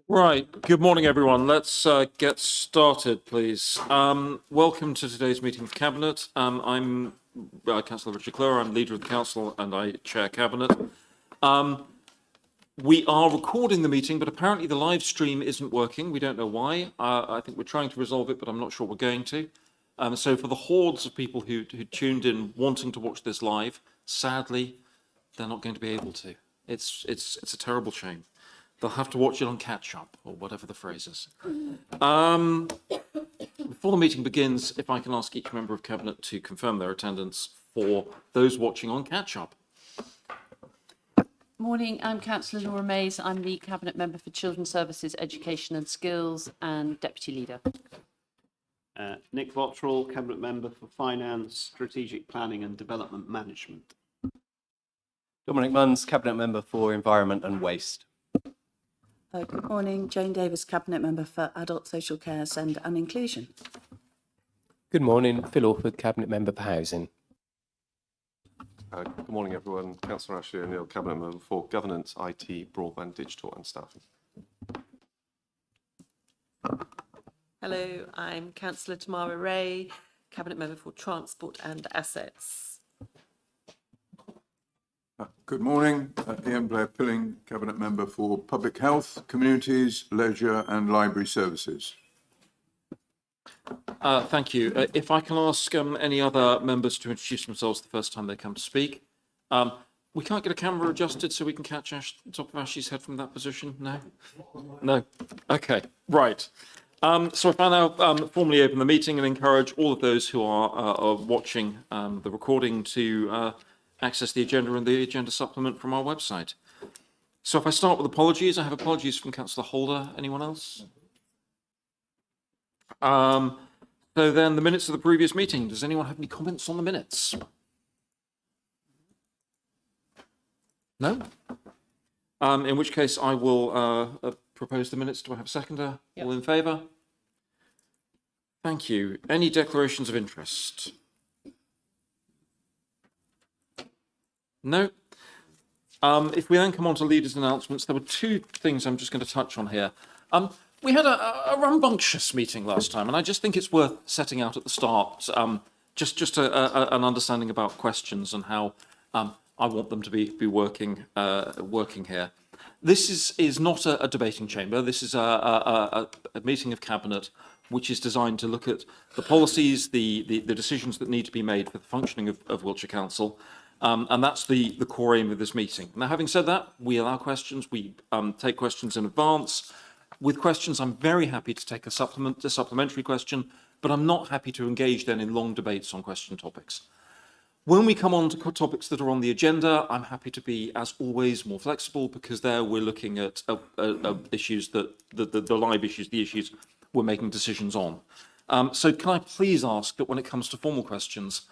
Right. Good morning, everyone. Let's get started, please. Welcome to today's meeting of Cabinet. I'm Councillor Richard Clower. I'm leader of the council and I chair Cabinet. We are recording the meeting, but apparently the live stream isn't working. We don't know why. I think we're trying to resolve it, but I'm not sure we're going to. So for the hordes of people who tuned in wanting to watch this live, sadly, they're not going to be able to. It's a terrible shame. They'll have to watch it on catch up, or whatever the phrase is. Before the meeting begins, if I can ask each member of Cabinet to confirm their attendance for those watching on catch up. Morning, I'm Councillor Laura Mays. I'm the Cabinet Member for Children's Services, Education and Skills and Deputy Leader. Nick Bottrell, Cabinet Member for Finance, Strategic Planning and Development Management. Dominic Munns, Cabinet Member for Environment and Waste. Good morning, Jane Davis, Cabinet Member for Adult Social Care, Send and Inclusion. Good morning, Phil Orford, Cabinet Member for Housing. Good morning, everyone. Councillor Ashley O'Neill, Cabinet Member for Governance, IT, Broadband, Digital and Staffing. Hello, I'm Councillor Tamara Ray, Cabinet Member for Transport and Assets. Good morning, Ian Blair Pilling, Cabinet Member for Public Health, Communities, Leisure and Library Services. Thank you. If I can ask any other members to introduce themselves the first time they come to speak. We can't get a camera adjusted so we can catch the top of Ashley's head from that position? No? No? Okay, right. So if I now formally open the meeting and encourage all of those who are watching the recording to access the agenda and the agenda supplement from our website. So if I start with apologies, I have apologies from Councillor Holder. Anyone else? So then the minutes of the previous meeting. Does anyone have any comments on the minutes? No? In which case I will propose the minutes. Do I have a seconder? Yep. All in favour? Thank you. Any declarations of interest? No. If we then come on to leaders' announcements, there were two things I'm just going to touch on here. We had a rambunctious meeting last time, and I just think it's worth setting out at the start, just an understanding about questions and how I want them to be working here. This is not a debating chamber. This is a meeting of Cabinet which is designed to look at the policies, the decisions that need to be made for the functioning of Wiltshire Council. And that's the core aim of this meeting. Now, having said that, we allow questions. We take questions in advance. With questions, I'm very happy to take a supplementary question, but I'm not happy to engage then in long debates on question topics. When we come on to topics that are on the agenda, I'm happy to be, as always, more flexible because there we're looking at issues that the live issues, the issues we're making decisions on. So can I please ask that when it comes to formal questions,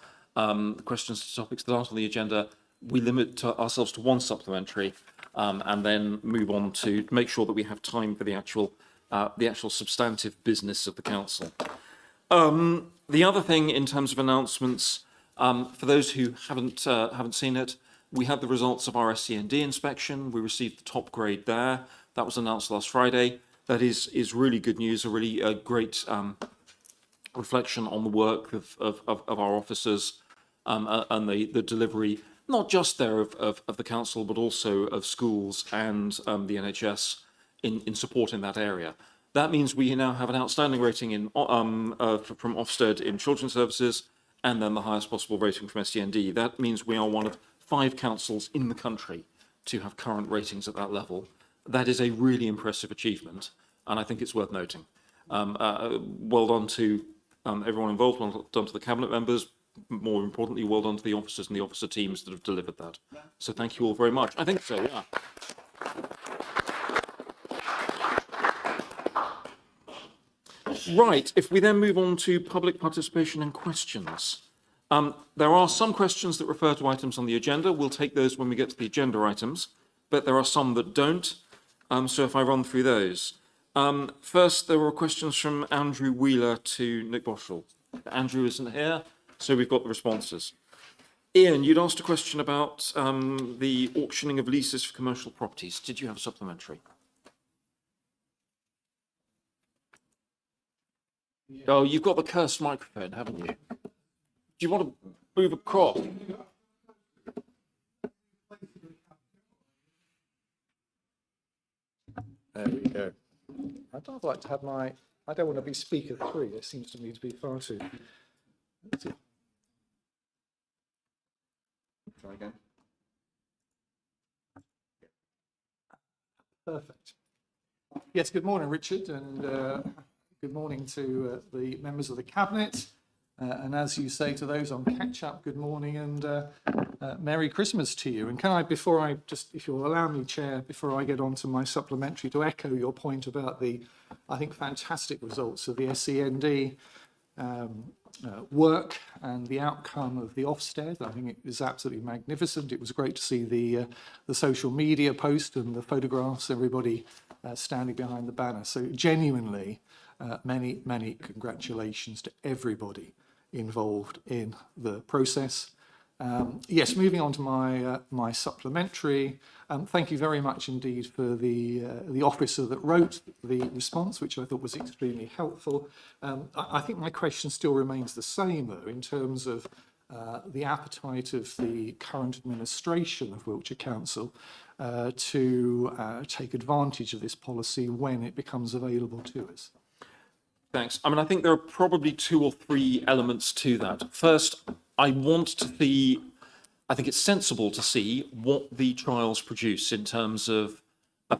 questions to topics that aren't on the agenda, we limit ourselves to one supplementary and then move on to make sure that we have time for the actual substantive business of the council. The other thing in terms of announcements, for those who haven't seen it, we had the results of our SCND inspection. We received the top grade there. That was announced last Friday. That is really good news, a really great reflection on the work of our officers and the delivery, not just there of the council, but also of schools and the NHS in supporting that area. That means we now have an outstanding rating from Ofsted in children's services, and then the highest possible rating from SCND. That means we are one of 5 councils in the country to have current ratings at that level. That is a really impressive achievement, and I think it's worth noting. Well done to everyone involved, well done to the Cabinet members, more importantly, well done to the officers and the officer teams that have delivered that. So thank you all very much. I think so, yeah. Right, if we then move on to public participation and questions. There are some questions that refer to items on the agenda. We'll take those when we get to the agenda items, but there are some that don't. So if I run through those. First, there were questions from Andrew Wheeler to Nick Bottrell. Andrew isn't here, so we've got the responses. Ian, you'd asked a question about the auctioning of leases for commercial properties. Did you have a supplementary? Oh, you've got the cursed microphone, haven't you? Do you want to move across? There we go. I'd like to have my, I don't want to be speaker 3, it seems to me to be far too. Try again. Perfect. Yes, good morning, Richard, and good morning to the members of the Cabinet. And as you say to those on catch-up, good morning and Merry Christmas to you. And can I, before I just, if you'll allow me, Chair, before I get on to my supplementary, to echo your point about the, I think, fantastic results of the SEND work and the outcome of the Ofsted. I think it was absolutely magnificent. It was great to see the social media post and the photographs, everybody standing behind the banner. So genuinely, many congratulations to everybody involved in the process. Yes, moving on to my supplementary. Thank you very much indeed for the officer that wrote the response, which I thought was extremely helpful. I think my question still remains the same, though, in terms of the appetite of the current administration of Wiltshire Council to take advantage of this policy when it becomes available to us. Thanks. I mean, I think there are probably 2 or 3 elements to that. First, I want to see, I think it's sensible to see what the trials produce in terms of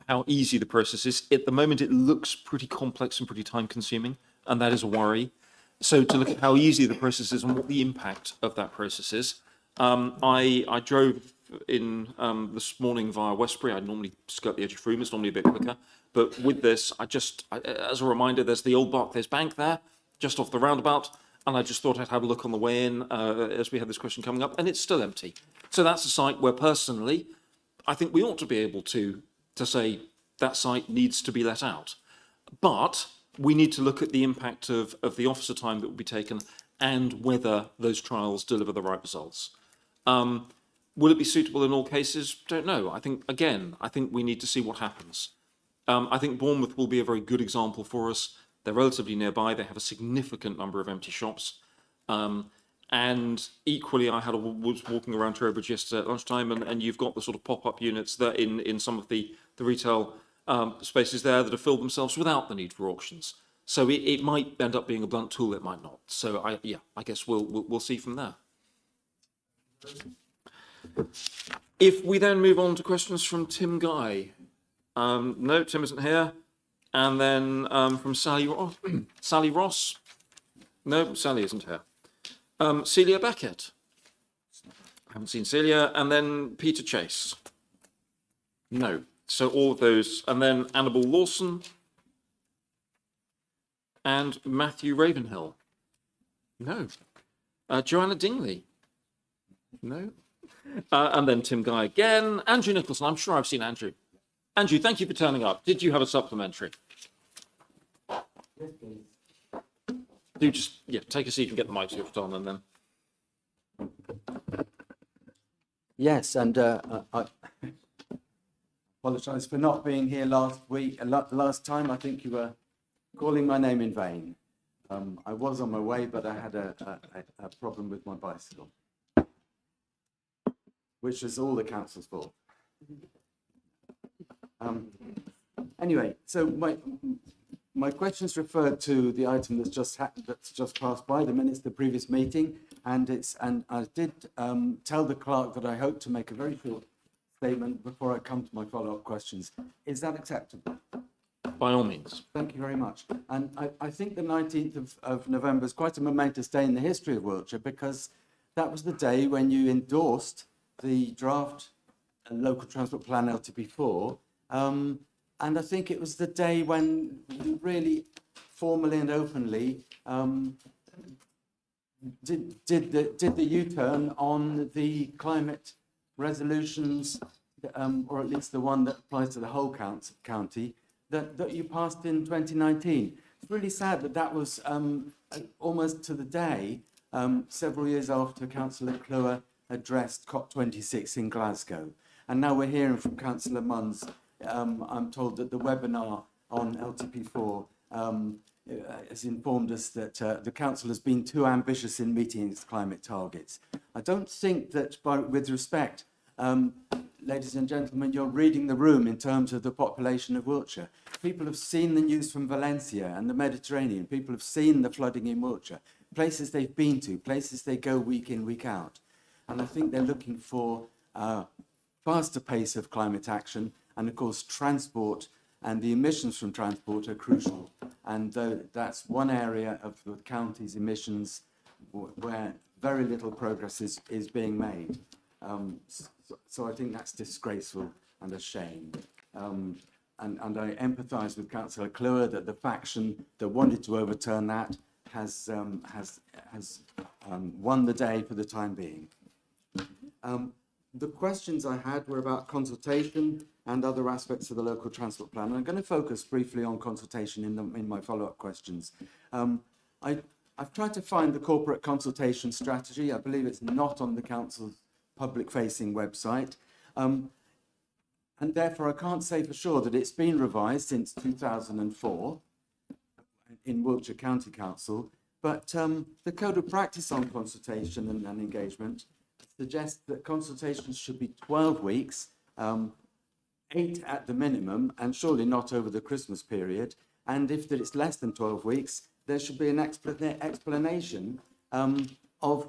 how easy the process is. At the moment, it looks pretty complex and pretty time consuming, and that is a worry. So to look at how easy the process is and what the impact of that process is. I drove in this morning via Westbury. I normally skirt the edge of Frome, it's normally a bit quicker. But with this, as a reminder, there's the old Barclays Bank there, just off the roundabout. And I just thought I'd have a look on the way in as we had this question coming up, and it's still empty. So that's a site where personally, I think we ought to be able to say that site needs to be let out. But we need to look at the impact of the officer time that will be taken and whether those trials deliver the right results. Will it be suitable in all cases? Don't know. I think we need to see what happens. I think Bournemouth will be a very good example for us. They're relatively nearby. They have a significant number of empty shops. And equally, was walking around Trowbridge yesterday at lunchtime, and you've got the sort of pop-up units that in some of the retail spaces there that have filled themselves without the need for auctions. So it might end up being a blunt tool, it might not. So I guess we'll see from there. If we then move on to questions from Tim Guy. No, Tim isn't here. And then from Sally Ross. Sally Ross. No, Sally isn't here. Celia Beckett. I haven't seen Celia. And then Peter Chase. No. So all of those. And then Annabel Lawson. And Matthew Ravenhill. No. Joanna Dingley. No. And then Tim Guy again. Andrew Nicholson. I'm sure I've seen Andrew. Andrew, thank you for turning up. Did you have a supplementary? Yes, please. Do just, take a seat and get the mic switched on and then. Yes, and I apologise for not being here last time. I think you were calling my name in vain. I was on my way, but I had a problem with my bicycle, which is all the council's fault. Anyway, so my questions referred to the item that's just passed by the minutes of the previous meeting, and I did tell the clerk that I hope to make a very short statement before I come to my follow-up questions. Is that acceptable? By all means. Thank you very much. And I think the 19th of November is quite a momentous day in the history of Wiltshire, because that was the day when you endorsed the draft local transport plan LTP4. And I think it was the day when you really formally and openly did the U-turn on the climate resolutions, or at least the one that applies to the whole county, that you passed in 2019. It's really sad that was almost to the day, several years after Councillor Clewer addressed COP26 in Glasgow. And now we're hearing from Councillor Munns, I'm told that the webinar on LTP4 has informed us that the council has been too ambitious in meeting its climate targets. I don't think that, with respect, ladies and gentlemen, you're reading the room in terms of the population of Wiltshire. People have seen the news from Valencia and the Mediterranean. People have seen the flooding in Wiltshire, places they've been to, places they go week in, week out. And I think they're looking for a faster pace of climate action. And of course, transport and the emissions from transport are crucial. And that's one area of the county's emissions where very little progress is being made. So I think that's disgraceful and a shame. And I empathise with Councillor Cluer that the faction that wanted to overturn that has won the day for the time being. The questions I had were about consultation and other aspects of the local transport plan. And I'm going to focus briefly on consultation in my follow-up questions. I've tried to find the corporate consultation strategy. I believe it's not on the council's public-facing website. And therefore, I can't say for sure that it's been revised since 2004 in Wiltshire County Council. But the Code of Practice on Consultation and Engagement suggests that consultations should be 12 weeks, 8 at the minimum, and surely not over the Christmas period. And if it's less than 12 weeks, there should be an explanation of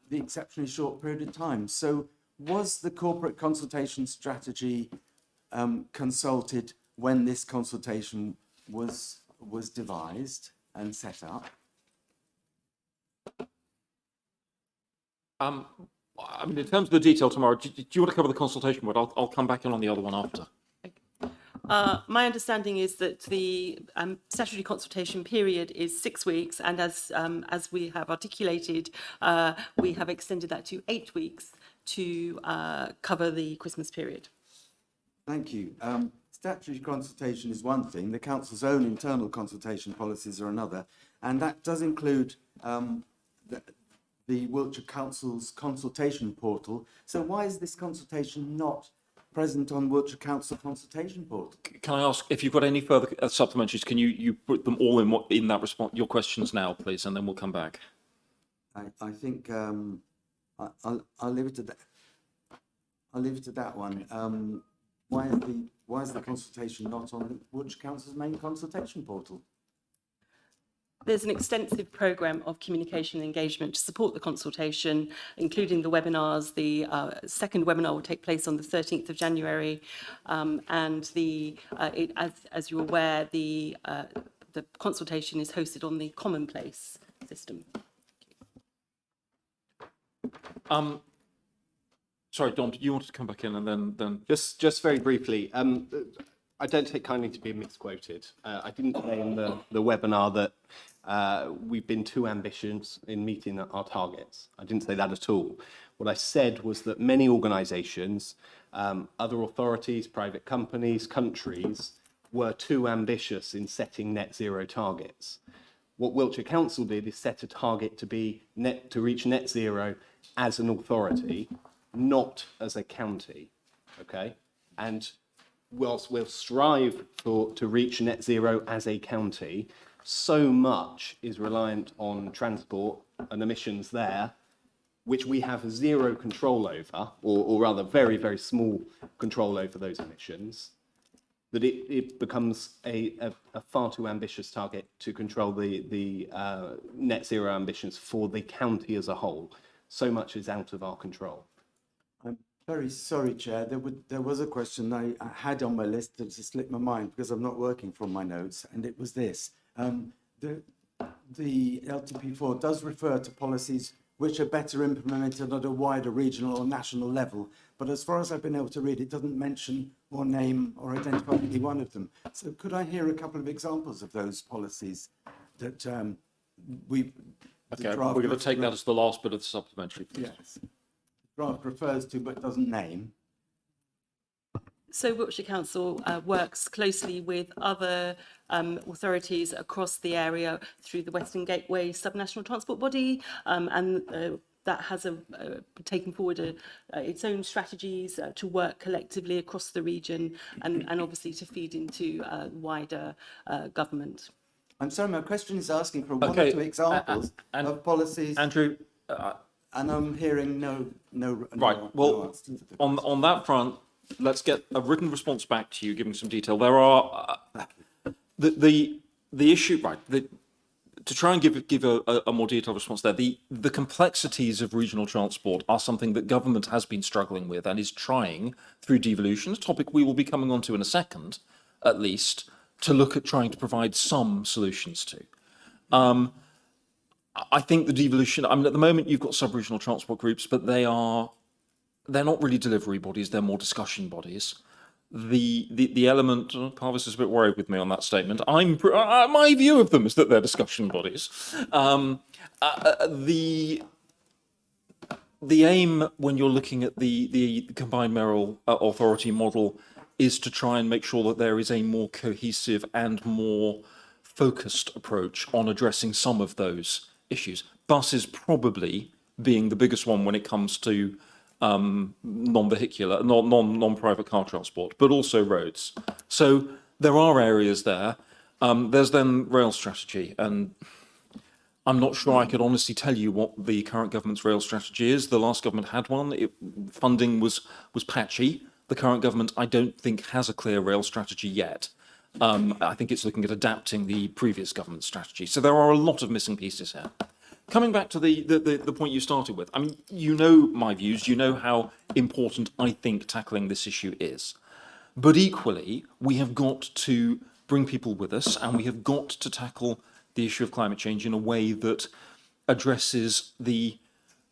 the exceptionally short period of time. So was the corporate consultation strategy consulted when this consultation was devised and set up? I mean, in terms of the detail tomorrow, do you want to cover the consultation word? I'll come back in on the other one after. My understanding is that the statutory consultation period is 6 weeks, and as we have articulated, we have extended that to 8 weeks to cover the Christmas period. Thank you. Statutory consultation is one thing. The council's own internal consultation policies are another, and that does include the Wiltshire Council's consultation portal. So why is this consultation not present on Wiltshire Council consultation portal? Can I ask if you've got any further supplementaries? Can you put them all in that response? Your questions now, please, and then we'll come back. I think I'll leave it to that. I'll leave it to that one. Why is the consultation not on the Wiltshire Council's main consultation portal? There's an extensive programme of communication and engagement to support the consultation, including the webinars. The second webinar will take place on the 13th of January. And as you're aware, the consultation is hosted on the Commonplace system. Sorry, Dom, you wanted to come back in and then... Just very briefly, I don't take kindly to being misquoted. I didn't say in the webinar that we've been too ambitious in meeting our targets. I didn't say that at all. What I said was that many organisations, other authorities, private companies, countries, were too ambitious in setting net zero targets. What Wiltshire Council did is set a target to reach net zero as an authority, not as a county. Okay, and whilst we'll strive to reach net zero as a county, so much is reliant on transport and emissions there, which we have zero control over, or rather very, very small control over those emissions, that it becomes a far too ambitious target to control the net zero ambitions for the county as a whole. So much is out of our control. I'm very sorry, Chair. There was a question I had on my list that just slipped my mind because I'm not working from my notes, and it was this. The LTP4 does refer to policies which are better implemented at a wider regional or national level, but as far as I've been able to read, it doesn't mention or name or identify any one of them. So could I hear a couple of examples of those policies that we've... Okay, we're going to take that as the last bit of the supplementary, please. Yes. The draft refers to but doesn't name. So Wiltshire Council works closely with other authorities across the area through the Western Gateway Subnational Transport Body, and that has taken forward its own strategies to work collectively across the region and obviously to feed into wider government. I'm sorry, my question is asking for one Okay, or two examples and- of policies, Andrew, and I'm hearing no right, no well, answer to the on that front, let's get a written response back to you, giving some detail. There are, the issue, right, to try and give a more detailed response there, the complexities of regional transport are something that government has been struggling with and is trying, through devolution, a topic we will be coming on to in a second, at least, to look at trying to provide some solutions to. I think the devolution, I mean, at the moment you've got sub-regional transport groups, but they're not really delivery bodies, they're more discussion bodies. The element, Parvis is a bit worried with me on that statement. My view of them is that they're discussion bodies. The aim when you're looking at the combined mayoral authority model is to try and make sure that there is a more cohesive and more focused approach on addressing some of those issues. Buses probably being the biggest one when it comes to non-vehicular, non-private car transport, but also roads. So there are areas there. There's then rail strategy, and I'm not sure I could honestly tell you what the current government's rail strategy is. The last government had one. Funding was patchy. The current government, I don't think, has a clear rail strategy yet. I think it's looking at adapting the previous government strategy. So there are a lot of missing pieces here. Coming back to the point you started with, I mean, you know my views, you know how important I think tackling this issue is. But equally, we have got to bring people with us, and we have got to tackle the issue of climate change in a way that addresses the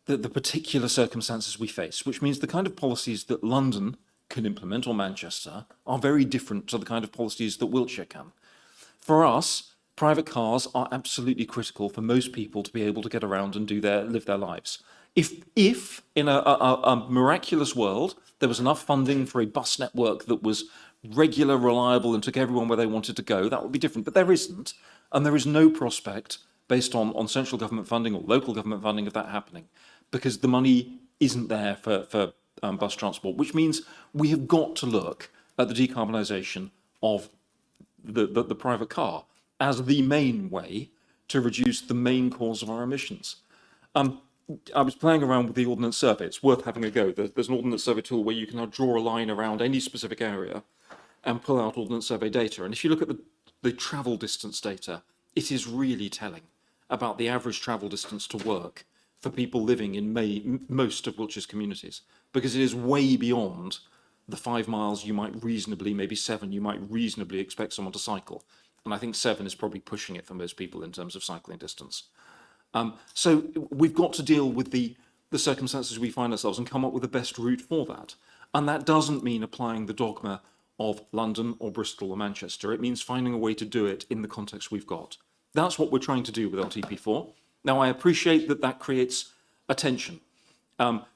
particular circumstances we face, which means the kind of policies that London can implement, or Manchester, are very different to the kind of policies that Wiltshire can. For us, private cars are absolutely critical for most people to be able to get around and live their lives. If in a miraculous world there was enough funding for a bus network that was regular, reliable, and took everyone where they wanted to go, that would be different. But there isn't, and there is no prospect based on central government funding or local government funding of that happening, because the money isn't there for bus transport, which means we have got to look at the decarbonisation of the private car as the main way to reduce the main cause of our emissions. I was playing around with the Ordnance Survey. It's worth having a go. There's an Ordnance Survey tool where you can now draw a line around any specific area and pull out Ordnance Survey data. And if you look at the travel distance data, it is really telling about the average travel distance to work for people living in most of Wiltshire's communities, because it is way beyond the 5 miles you might reasonably, maybe 7, you might reasonably expect someone to cycle. And I think 7 is probably pushing it for most people in terms of cycling distance. So we've got to deal with the circumstances we find ourselves and come up with the best route for that. And that doesn't mean applying the dogma of London or Bristol or Manchester. It means finding a way to do it in the context we've got. That's what we're trying to do with LTP4. Now, I appreciate that creates a tension.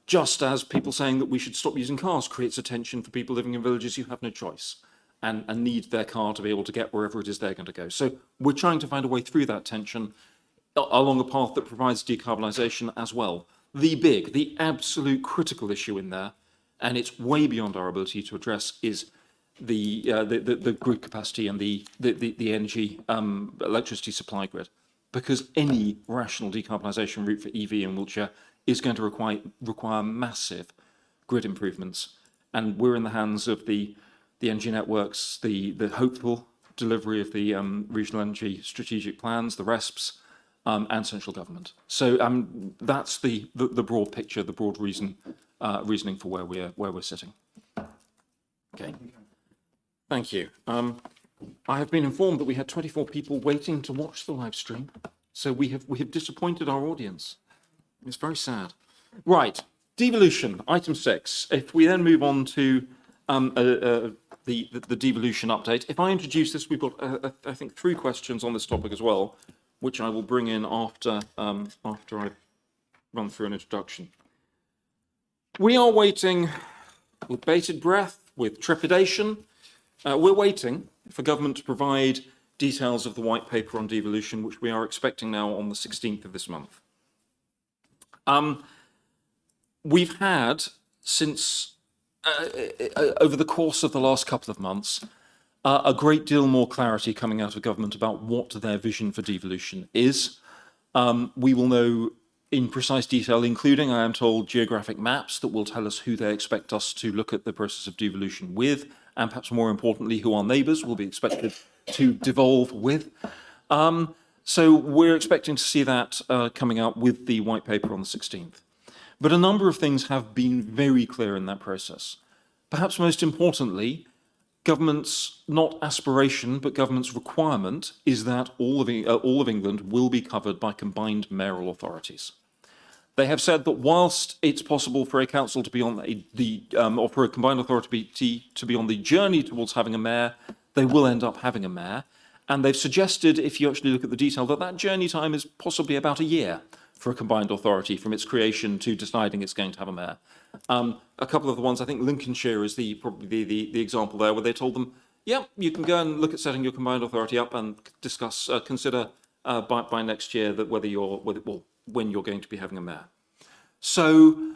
Just as people saying that we should stop using cars creates a tension for people living in villages who have no choice and need their car to be able to get wherever it is they're going to go. So we're trying to find a way through that tension along a path that provides decarbonisation as well. The absolute critical issue in there, and it's way beyond our ability to address, is the grid capacity and the energy electricity supply grid. Because any rational decarbonisation route for EV in Wiltshire is going to require massive grid improvements. And we're in the hands of the energy networks, the hopeful delivery of the regional energy strategic plans, the RESPs, and central government. So that's the broad picture, the broad reasoning for where we're sitting. Okay. Thank you. I have been informed that we had 24 people waiting to watch the live stream, so we have disappointed our audience. It's very sad. Right, devolution, item 6. If we then move on to the devolution update, if I introduce this, we've got I think 3 questions on this topic as well, which I will bring in after I run through an introduction. We are waiting with bated breath, with trepidation. We're waiting for government to provide details of the white paper on devolution, which we are expecting now on the 16th of this month. We've had, since over the course of the last couple of months, a great deal more clarity coming out of government about what their vision for devolution is. We will know in precise detail, including, I am told, geographic maps that will tell us who they expect us to look at the process of devolution with, and perhaps more importantly, who our neighbours will be expected to devolve with. So we're expecting to see that coming out with the white paper on the 16th. But a number of things have been very clear in that process. Perhaps most importantly, government's not aspiration, but government's requirement is that all of England will be covered by combined mayoral authorities. They have said that whilst it's possible for a council to be on or for a combined authority to be on the journey towards having a mayor, they will end up having a mayor. And they've suggested, if you actually look at the detail, that that journey time is possibly about a year for a combined authority from its creation to deciding it's going to have a mayor. A couple of the ones, I think Lincolnshire is probably the example there, where they told them, yeah, you can go and look at setting your combined authority up and discuss, consider by next year that when you're going to be having a mayor. So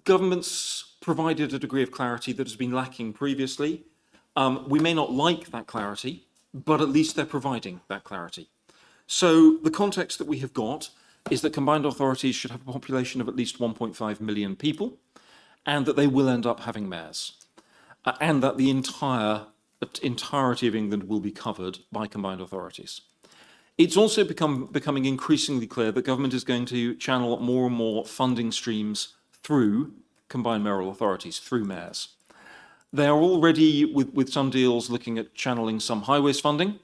government's provided a degree of clarity that has been lacking previously. We may not like that clarity, but at least they're providing that clarity. So the context that we have got is that combined authorities should have a population of at least 1.5 million people, and that they will end up having mayors, and that the entirety of England will be covered by combined authorities. It's also becoming increasingly clear that government is going to channel more and more funding streams through combined mayoral authorities, through mayors. They are already, with some deals, looking at channeling some highways funding.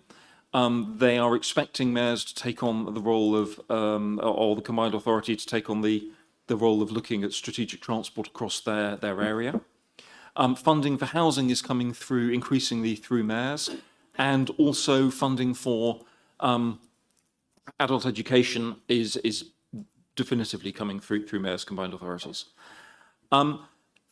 They are expecting mayors to take on the role of, or the combined authority to take on the role of looking at strategic transport across their area. Funding for housing is coming through increasingly through mayors, and also funding for adult education is definitively coming through mayors' combined authorities.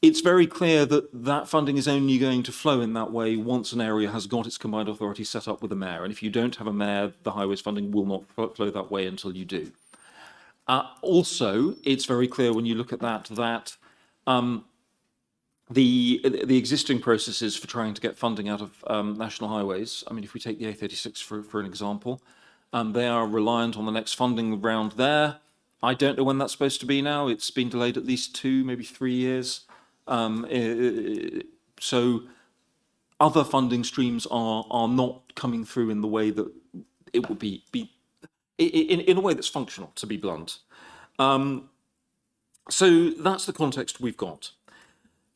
It's very clear that that funding is only going to flow in that way once an area has got its combined authority set up with a mayor. And if you don't have a mayor, the highways funding will not flow that way until you do. Also, it's very clear when you look at that the existing processes for trying to get funding out of national highways, I mean, if we take the A36 for an example, they are reliant on the next funding round there. I don't know when that's supposed to be now. It's been delayed at least 2, maybe 3 years. So other funding streams are not coming through in the way that it would be in a way that's functional, to be blunt. So that's the context we've got.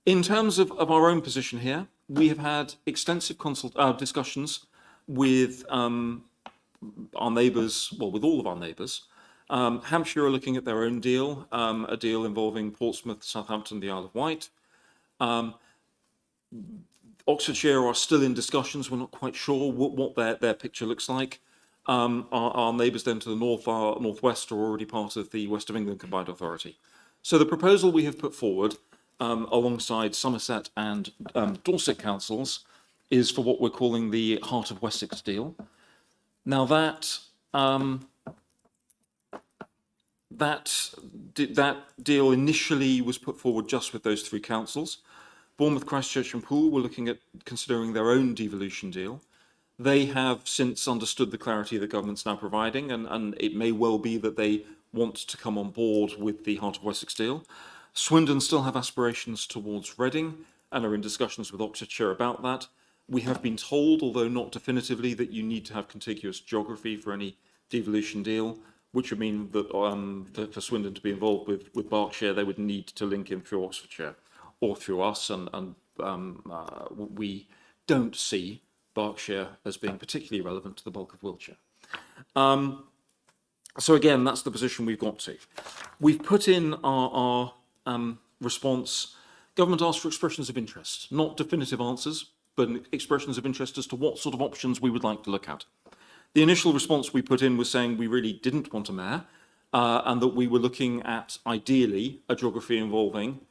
In terms of our own position here, we have had extensive discussions with our neighbours, well, with all of our neighbours. Hampshire are looking at their own deal, a deal involving Portsmouth, Southampton, the Isle of Wight. Oxfordshire are still in discussions. We're not quite sure what their picture looks like. Our neighbours then to the northwest are already part of the West of England Combined Authority. So the proposal we have put forward, alongside Somerset and Dorset councils, is for what we're calling the Heart of Wessex deal. Now that deal initially was put forward just with those 3 councils. Bournemouth, Christchurch and Poole were looking at considering their own devolution deal. They have since understood the clarity that government's now providing, and it may well be that they want to come on board with the Heart of Wessex deal. Swindon still have aspirations towards Reading and are in discussions with Oxfordshire about that. We have been told, although not definitively, that you need to have contiguous geography for any devolution deal, which would mean that for Swindon to be involved with Berkshire, they would need to link in through Oxfordshire or through us, and we don't see Berkshire as being particularly relevant to the bulk of Wiltshire. So again, that's the position we've got to. We've put in our response. Government asked for expressions of interest, not definitive answers, but expressions of interest as to what sort of options we would like to look at. The initial response we put in was saying we really didn't want a mayor, and that we were looking at, ideally, a geography involving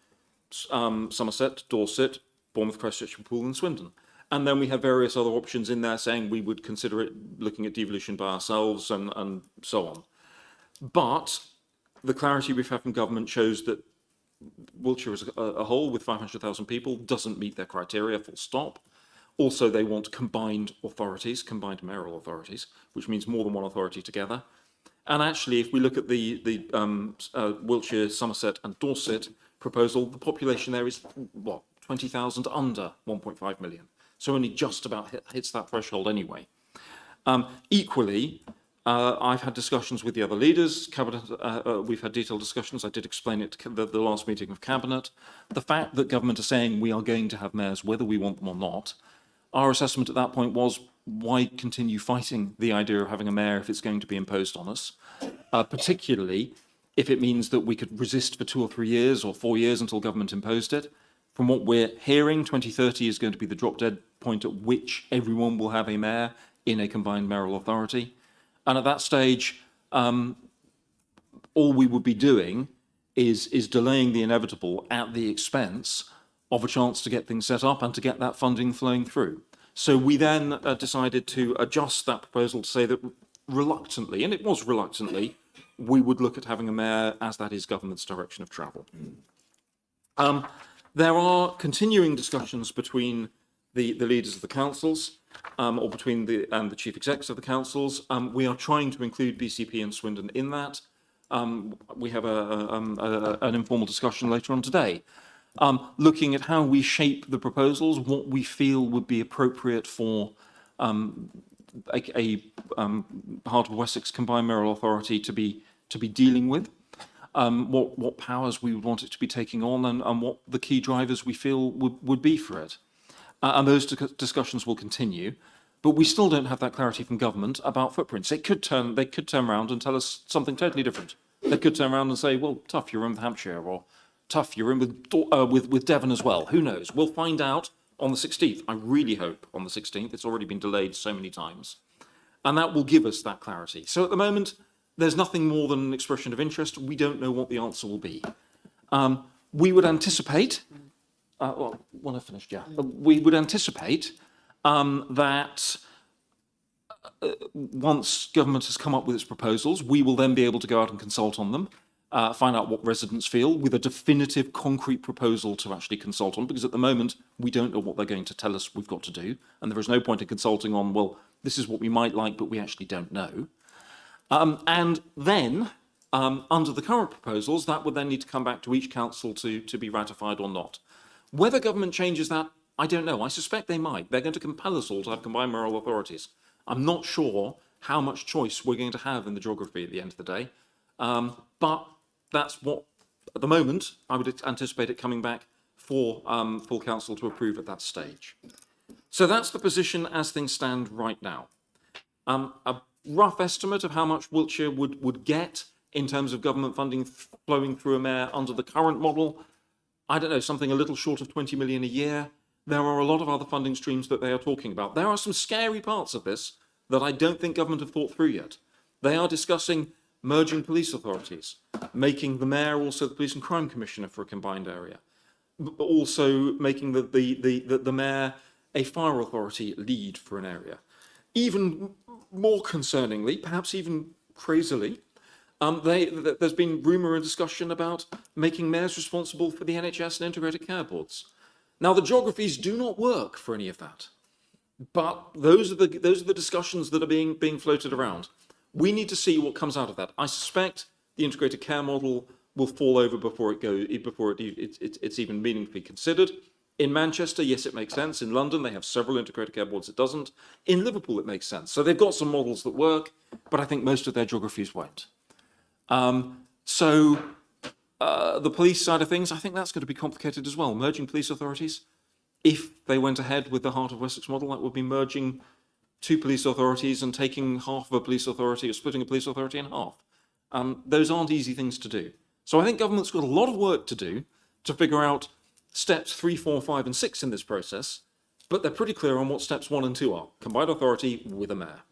Somerset, Dorset, Bournemouth, Christchurch and Poole and Swindon. And then we have various other options in there saying we would consider it looking at devolution by ourselves and so on. But the clarity we've had from government shows that Wiltshire as a whole, with 500,000 people, doesn't meet their criteria, full stop. Also, they want combined authorities, combined mayoral authorities, which means more than one authority together. And actually, if we look at the Wiltshire, Somerset and Dorset proposal, the population there is, what, 20,000 under 1.5 million. So only just about hits that threshold anyway. Equally, I've had discussions with the other leaders. Cabinet, we've had detailed discussions. I did explain it at the last meeting of Cabinet. The fact that government are saying we are going to have mayors, whether we want them or not, our assessment at that point was, why continue fighting the idea of having a mayor if it's going to be imposed on us, particularly if it means that we could resist for 2 or 3 years or 4 years until government imposed it. From what we're hearing, 2030 is going to be the drop-dead point at which everyone will have a mayor in a combined mayoral authority. And at that stage, all we would be doing is delaying the inevitable at the expense of a chance to get things set up and to get that funding flowing through. So we then decided to adjust that proposal to say that reluctantly, and it was reluctantly, we would look at having a mayor as that is government's direction of travel. There are continuing discussions between the leaders of the councils, or between the chief execs of the councils. We are trying to include BCP and Swindon in that. We have an informal discussion later on today, looking at how we shape the proposals, what we feel would be appropriate for a Heart of Wessex combined mayoral authority to be dealing with, what powers we would want it to be taking on, and what the key drivers we feel would be for it. And those discussions will continue, but we still don't have that clarity from government about footprints. They could turn around and tell us something totally different. They could turn around and say, well, tough, you're in with Hampshire, or tough, you're in with Devon as well. Who knows? We'll find out on the 16th. I really hope on the 16th. It's already been delayed so many times. And that will give us that clarity. So at the moment, there's nothing more than an expression of interest. We don't know what the answer will be. We would anticipate, well, when I finished, yeah, we would anticipate that once government has come up with its proposals, we will then be able to go out and consult on them, find out what residents feel with a definitive, concrete proposal to actually consult on, because at the moment, we don't know what they're going to tell us we've got to do. And there is no point in consulting on, well, this is what we might like, but we actually don't know. And then, under the current proposals, that would then need to come back to each council to be ratified or not. Whether government changes that, I don't know. I suspect they might. They're going to compel us all to have combined mayoral authorities. I'm not sure how much choice we're going to have in the geography at the end of the day. But that's what, at the moment, I would anticipate it coming back for full council to approve at that stage. So that's the position as things stand right now. A rough estimate of how much Wiltshire would get in terms of government funding flowing through a mayor under the current model, I don't know, something a little short of 20 million a year. There are a lot of other funding streams that they are talking about. There are some scary parts of this that I don't think government have thought through yet. They are discussing merging police authorities, making the mayor also the police and crime commissioner for a combined area, but also making the mayor a fire authority lead for an area. Even more concerningly, perhaps even crazily, there's been rumour and discussion about making mayors responsible for the NHS and integrated care boards. Now, the geographies do not work for any of that, but those are the discussions that are being floated around. We need to see what comes out of that. I suspect the integrated care model will fall over before it's even meaningfully considered. In Manchester, yes, it makes sense. In London, they have several integrated care boards. It doesn't. In Liverpool, it makes sense. So they've got some models that work, but I think most of their geographies won't. The police side of things, I think that's going to be complicated as well. Merging police authorities, if they went ahead with the Heart of Wessex model, that would be merging 2 police authorities and taking half of a police authority or splitting a police authority in half. Those aren't easy things to do. So I think government's got a lot of work to do to figure out steps 3, 4, 5 and 6 in this process, but they're pretty clear on what steps 1 and 2 are. Combined authority with a mayor.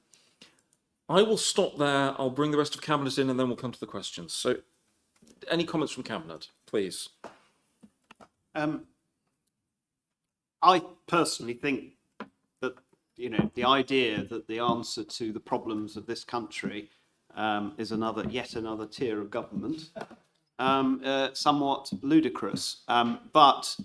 I will stop there. I'll bring the rest of Cabinet in and then we'll come to the questions. So any comments from Cabinet, please? I personally think that, the idea that the answer to the problems of this country is yet another tier of government, somewhat ludicrous. But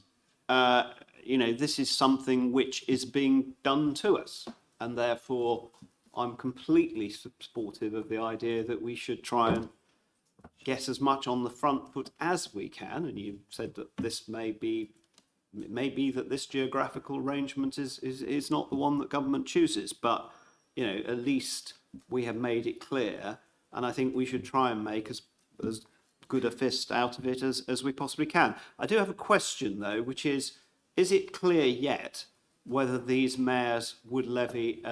you know, this is something which is being done to us, and therefore I'm completely supportive of the idea that we should try and get as much on the front foot as we can. And you said that this may be that this geographical arrangement is not the one that government chooses, but you know, at least we have made it clear, and I think we should try and make as good a fist out of it as we possibly can. I do have a question though, which is it clear yet whether these mayors would levy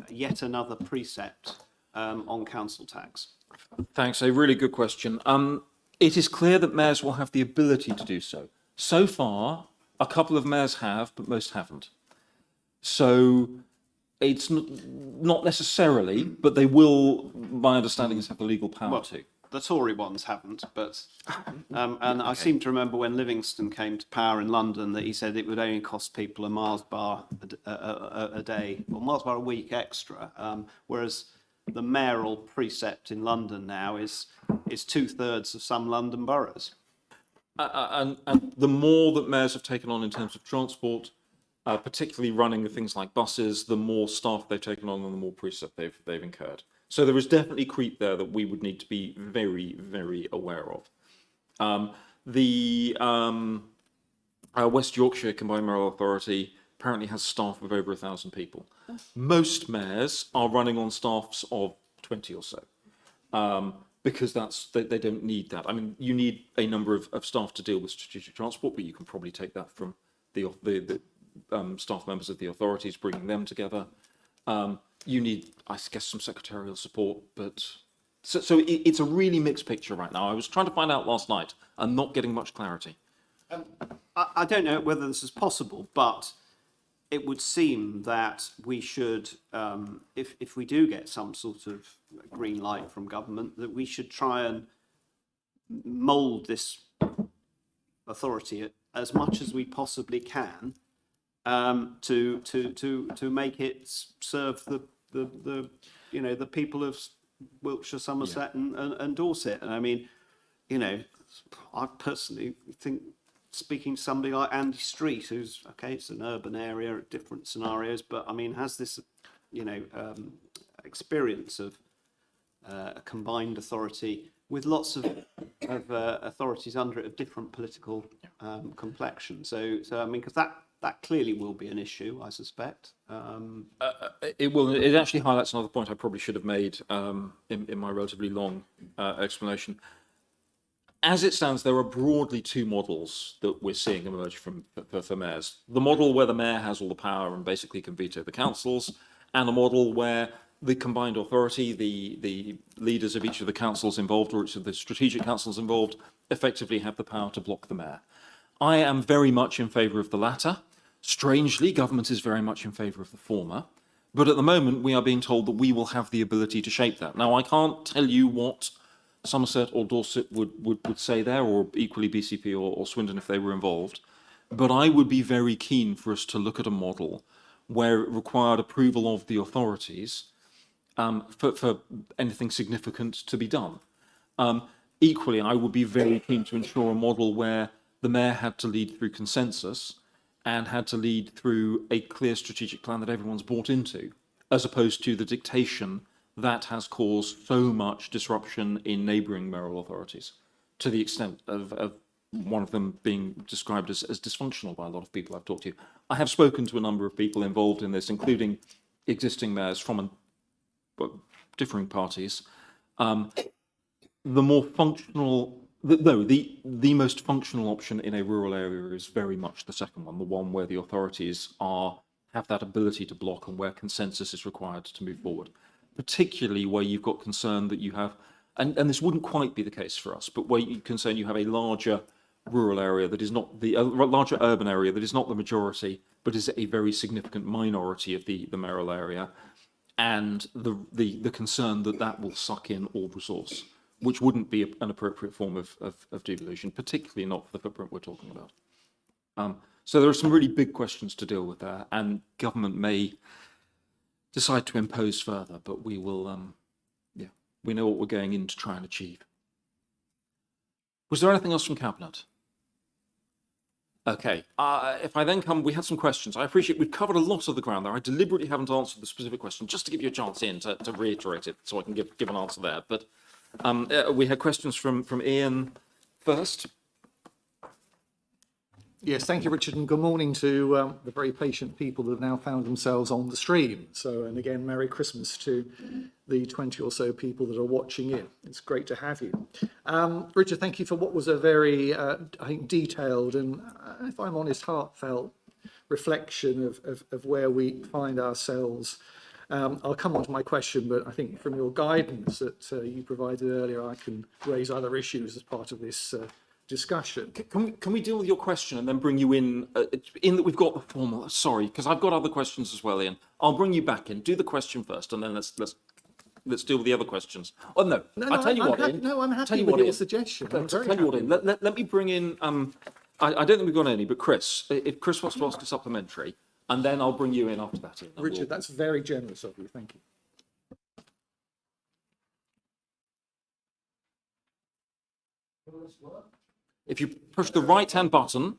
yet another precept on council tax? Thanks, a really good question. It is clear that mayors will have the ability to do so. So far, a couple of mayors have, but most haven't. So it's not necessarily, but they will, my understanding is, have the legal power to. The Tory ones haven't, but and I seem to remember when Livingston came to power in London that he said it would only cost people a Mars bar a day, or Mars bar a week extra, whereas the mayoral precept in London now is 2/3 of some London boroughs. And the more that mayors have taken on in terms of transport, particularly running things like buses, the more staff they've taken on and the more precept they've incurred. So there is definitely creep there that we would need to be very, very aware of. The West Yorkshire Combined Mayoral Authority apparently has staff of over 1,000 people. Most mayors are running on staffs of 20 or so, because they don't need that. I mean, you need a number of staff to deal with strategic transport, but you can probably take that from the staff members of the authorities, bringing them together. You need, I guess, some secretarial support, but so it's a really mixed picture right now. I was trying to find out last night and not getting much clarity. I don't know whether this is possible, but it would seem that we should, if we do get some sort of green light from government, that we should try and mould this authority as much as we possibly can, to make it serve the you know, the people of Wiltshire, Somerset, and Dorset. And I mean, you know, I personally think, speaking to somebody like Andy Street, who's, okay, it's an urban area, different scenarios, but I mean, has this, you know, experience of a combined authority with lots of authorities under it of different political complexion. So I mean, because that clearly will be an issue, I suspect. It will. It actually highlights another point I probably should have made in my relatively long explanation. As it stands, there are broadly two models that we're seeing emerge for mayors. The model where the mayor has all the power and basically can veto the councils, and a model where the combined authority, the leaders of each of the councils involved, or each of the strategic councils involved, effectively have the power to block the mayor. I am very much in favour of the latter. Strangely, government is very much in favour of the former. But at the moment, we are being told that we will have the ability to shape that. Now, I can't tell you what Somerset or Dorset would say there, or equally BCP or Swindon if they were involved. But I would be very keen for us to look at a model where it required approval of the authorities for anything significant to be done. Equally, I would be very keen to ensure a model where the mayor had to lead through consensus and had to lead through a clear strategic plan that everyone's bought into, as opposed to the dictation that has caused so much disruption in neighbouring mayoral authorities, to the extent of one of them being described as dysfunctional by a lot of people I've talked to. I have spoken to a number of people involved in this, including existing mayors from differing parties. The more functional, the most functional option in a rural area is very much the second one, the one where the authorities have that ability to block and where consensus is required to move forward. Particularly where you've got concern that you have, and this wouldn't quite be the case for us, but where you concern you have a larger rural area that is not a larger urban area that is not the majority, but is a very significant minority of the mayoral area, and the concern that will suck in all resource, which wouldn't be an appropriate form of devolution, particularly not for the footprint we're talking about. So there are some really big questions to deal with there, and government may decide to impose further, but we will, we know what we're going in to try and achieve. Was there anything else from Cabinet? Okay, if I then come, we had some questions. I appreciate we've covered a lot of the ground there. I deliberately haven't answered the specific question just to give you a chance to reiterate it so I can give an answer there. But we had questions from Ian first. Yes, thank you, Richard, and good morning to the very patient people that have now found themselves on the stream. So, and again, Merry Christmas to the 20 or so people that are watching in. It's great to have you. Richard, thank you for what was a very, I think, detailed and, if I'm honest, heartfelt reflection of where we find ourselves. I'll come on to my question, but I think from your guidance that you provided earlier, I can raise other issues as part of this discussion. Can we deal with your question and then bring you in that we've got the formal? Sorry, because I've got other questions as well, Ian. I'll bring you back in. Do the question first, and then let's deal with the other questions. Oh no, I'll tell you what, Ian. No, I'm happy Tell you with what, your Ian. suggestion. I'm Tell very you what, happy. Ian. Let me bring in. I don't think we've got any, but Chris, if Chris wants to ask a supplementary, and then I'll bring you in after that, Ian. Richard, that's very generous of you. Thank you. If you push the right-hand button,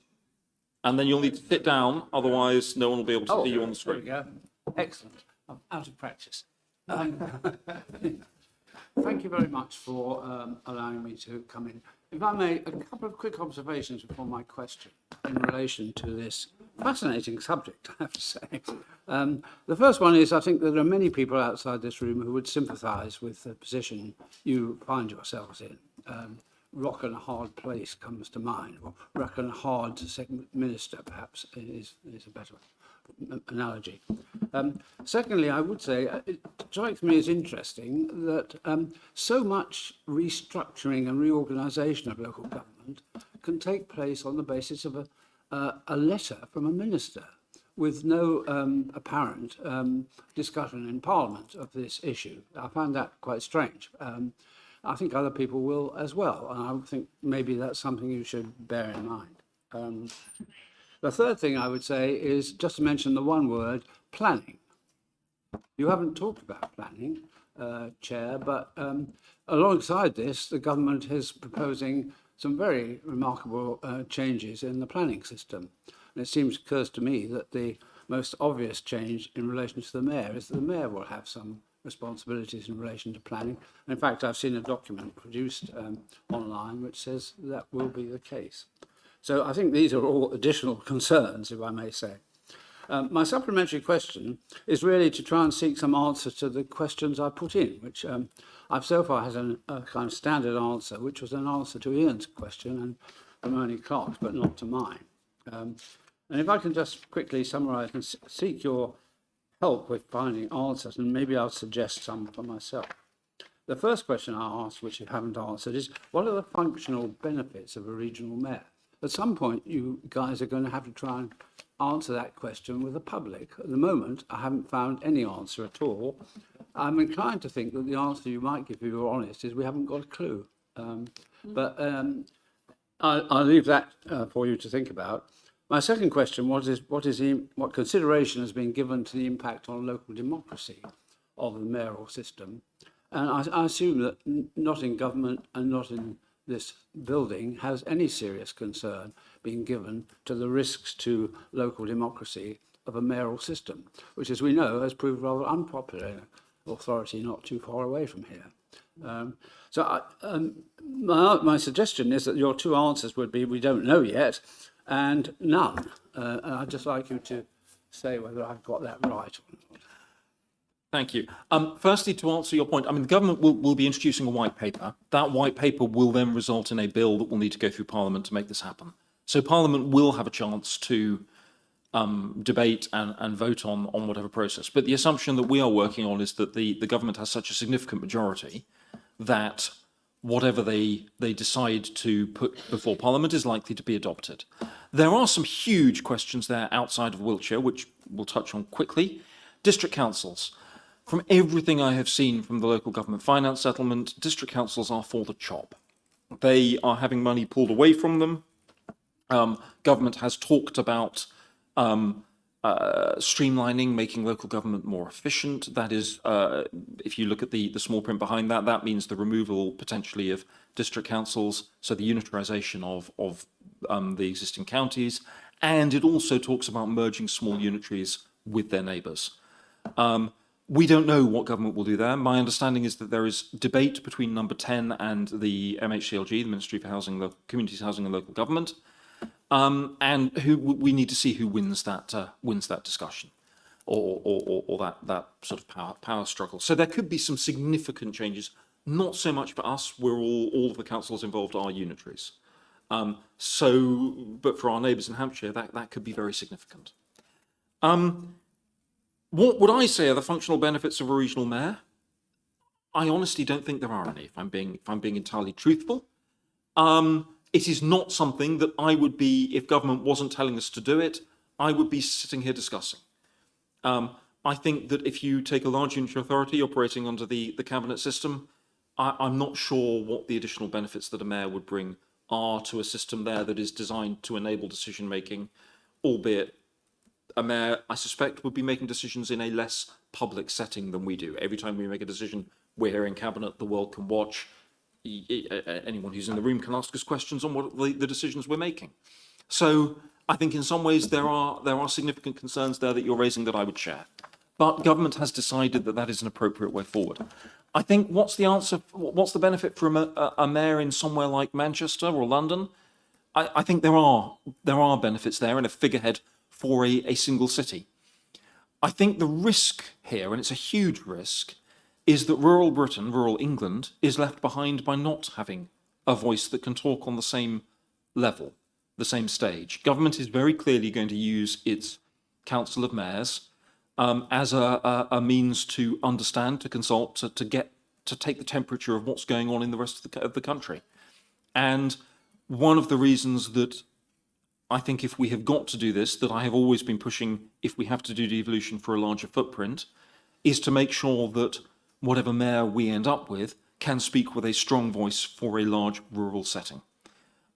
and then you'll need to sit down, otherwise no one will be able to see you on the screen. There we go. Excellent. I'm out of practice. Thank you very much for allowing me to come in. If I may, a couple of quick observations before my question in relation to this fascinating subject, I have to say. The first one is I think that there are many people outside this room who would sympathise with the position you find yourselves in. Rock and a hard place comes to mind, or rock and hard second minister, perhaps, is a better analogy. Secondly, I would say it strikes me as interesting that so much restructuring and reorganisation of local government can take place on the basis of a letter from a minister with no apparent discussion in Parliament of this issue. I find that quite strange. I think other people will as well, and I think maybe that's something you should bear in mind. The third thing I would say is just to mention the one word, planning. You haven't talked about planning, Chair, but alongside this, the government is proposing some very remarkable changes in the planning system. And it occurs to me that the most obvious change in relation to the mayor is that the mayor will have some responsibilities in relation to planning. And in fact, I've seen a document produced online which says that will be the case. So I think these are all additional concerns, if I may say. My supplementary question is really to try and seek some answer to the questions I put in, which I've so far had a kind of standard answer, which was an answer to Ian's question and from Ernie Clark's, but not to mine. And if I can just quickly summarise and seek your help with finding answers, and maybe I'll suggest some for myself. The first question I asked, which you haven't answered, is what are the functional benefits of a regional mayor? At some point, you guys are going to have to try and answer that question with the public. At the moment, I haven't found any answer at all. I'm inclined to think that the answer you might give, if you're honest, is we haven't got a clue. But I'll leave that for you to think about. My second question was what consideration has been given to the impact on local democracy of the mayoral system? And I assume that not in government and not in this building has any serious concern been given to the risks to local democracy of a mayoral system, which, as we know, has proved rather unpopular in an authority not too far away from here. My suggestion is that your two answers would be we don't know yet and none. And I'd just like you to say whether I've got that right or not. Thank you. Firstly, to answer your point, I mean, the government will be introducing a white paper. That white paper will then result in a bill that will need to go through Parliament to make this happen. So Parliament will have a chance to debate and vote on whatever process. But the assumption that we are working on is that the government has such a significant majority that whatever they decide to put before Parliament is likely to be adopted. There are some huge questions there outside of Wiltshire, which we'll touch on quickly. District councils. From everything I have seen from the local government finance settlement, district councils are for the chop. They are having money pulled away from them. Government has talked about streamlining, making local government more efficient. That is, if you look at the small print behind that, that means the removal potentially of district councils, so the unitarisation of the existing counties, and it also talks about merging small unitaries with their neighbours. We don't know what government will do there. My understanding is that there is debate between number 10 and the MHCLG, the Ministry for Housing, Communities, Housing and Local Government, and we need to see who wins that discussion, or that sort of power struggle. So there could be some significant changes. Not so much for us. We're all of the councils involved are unitaries. But for our neighbours in Hampshire, that could be very significant. What would I say are the functional benefits of a regional mayor? I honestly don't think there are any, if I'm being entirely truthful. It is not something that I would be, if government wasn't telling us to do it, I would be sitting here discussing. I think that if you take a large unitary authority operating under the cabinet system, I'm not sure what the additional benefits that a mayor would bring are to a system there that is designed to enable decision making, albeit a mayor, I suspect, would be making decisions in a less public setting than we do. Every time we make a decision, we're here in cabinet, the world can watch. Anyone who's in the room can ask us questions on what the decisions we're making. So I think in some ways there are significant concerns there that you're raising that I would share. But government has decided that that is an appropriate way forward. I think what's the answer? What's the benefit for a mayor in somewhere like Manchester or London? I think there are benefits there and a figurehead for a single city. I think the risk here, and it's a huge risk, is that rural Britain, rural England, is left behind by not having a voice that can talk on the same level, the same stage. Government is very clearly going to use its council of mayors as a means to understand, to consult, to take the temperature of what's going on in the rest of the country. And one of the reasons that I think if we have got to do this, that I have always been pushing, if we have to do devolution for a larger footprint, is to make sure that whatever mayor we end up with can speak with a strong voice for a large rural setting.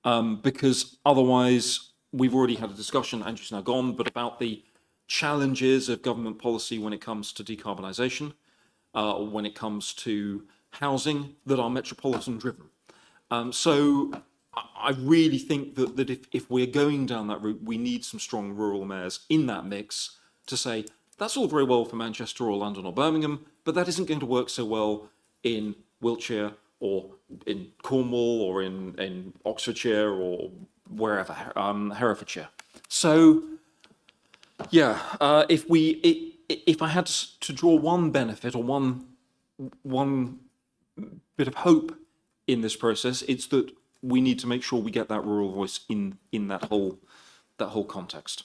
Because otherwise, we've already had a discussion, Andrew's now gone, but about the challenges of government policy when it comes to decarbonisation, when it comes to housing that are metropolitan driven. So I really think that if we're going down that route, we need some strong rural mayors in that mix to say, that's all very well for Manchester or London or Birmingham, but that isn't going to work so well in Wiltshire or in Cornwall or in Oxfordshire or wherever, Herefordshire. So, yeah, if I had to draw one benefit or one bit of hope in this process, it's that we need to make sure we get that rural voice in that whole context.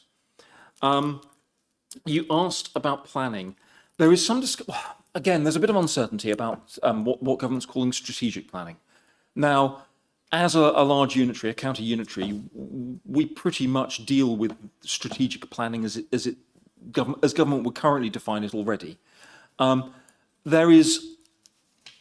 You asked about planning. There is some again, there's a bit of uncertainty about what government's calling strategic planning. Now, as a large unitary, a county unitary, we pretty much deal with strategic planning as government would currently define it already. There is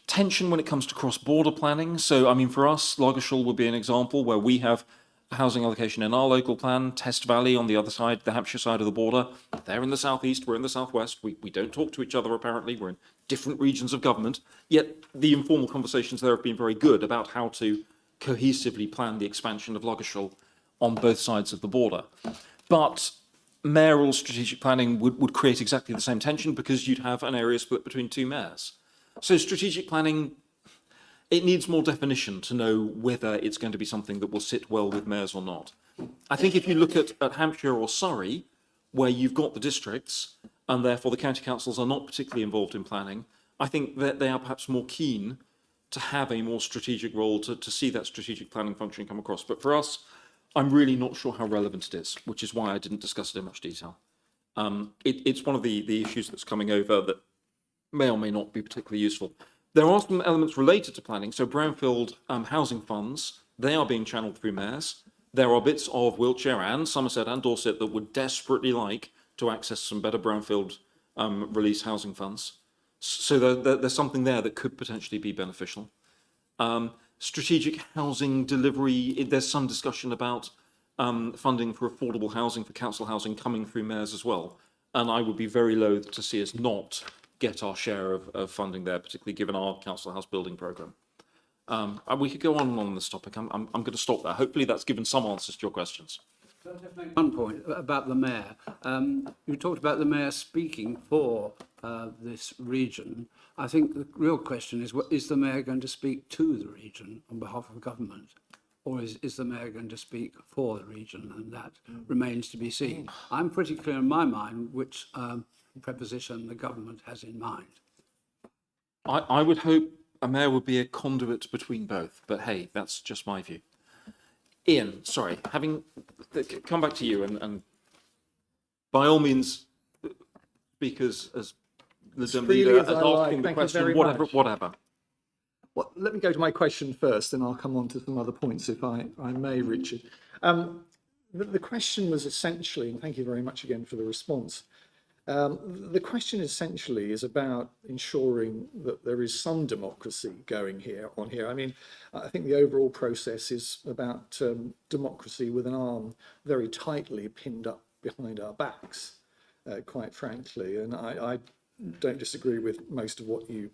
tension when it comes to cross-border planning. So, I mean, for us, Lagershall would be an example where we have housing allocation in our local plan, Test Valley on the other side, the Hampshire side of the border. They're in the southeast, we're in the southwest. We don't talk to each other, apparently. We're in different regions of government. Yet the informal conversations there have been very good about how to cohesively plan the expansion of Lagershall on both sides of the border. But mayoral strategic planning would create exactly the same tension because you'd have an area split between two mayors. So strategic planning, it needs more definition to know whether it's going to be something that will sit well with mayors or not. I think if you look at Hampshire or Surrey, where you've got the districts, and therefore the county councils are not particularly involved in planning, I think that they are perhaps more keen to have a more strategic role to see that strategic planning function come across. But for us, I'm really not sure how relevant it is, which is why I didn't discuss it in much detail. It's one of the issues that's coming over that may or may not be particularly useful. There are some elements related to planning. So brownfield housing funds, they are being channeled through mayors. There are bits of Wiltshire and Somerset and Dorset that would desperately like to access some better brownfield release housing funds. So there's something there that could potentially be beneficial. Strategic housing delivery, there's some discussion about funding for affordable housing, for council housing coming through mayors as well. And I would be very loath to see us not get our share of funding there, particularly given our council house building programme. And we could go on and on this topic. I'm going to stop there. Hopefully that's given some answers to your questions. One point about the mayor. You talked about the mayor speaking for this region. I think the real question is the mayor going to speak to the region on behalf of government? Or is the mayor going to speak for the region? And that remains to be seen. I'm pretty clear in my mind which preposition the government has in mind. I would hope a mayor would be a conduit between both, but hey, that's just my view. Ian, sorry, having come back to you, and by all means, speak as the leader, as asking the question, whatever. Well, let me go to my question first, and I'll come on to some other points if I may, Richard. The question was essentially, and thank you very much again for the response. The question essentially is about ensuring that there is some democracy going on here. I mean, I think the overall process is about democracy with an arm very tightly pinned up behind our backs, quite frankly. And I don't disagree with most of what you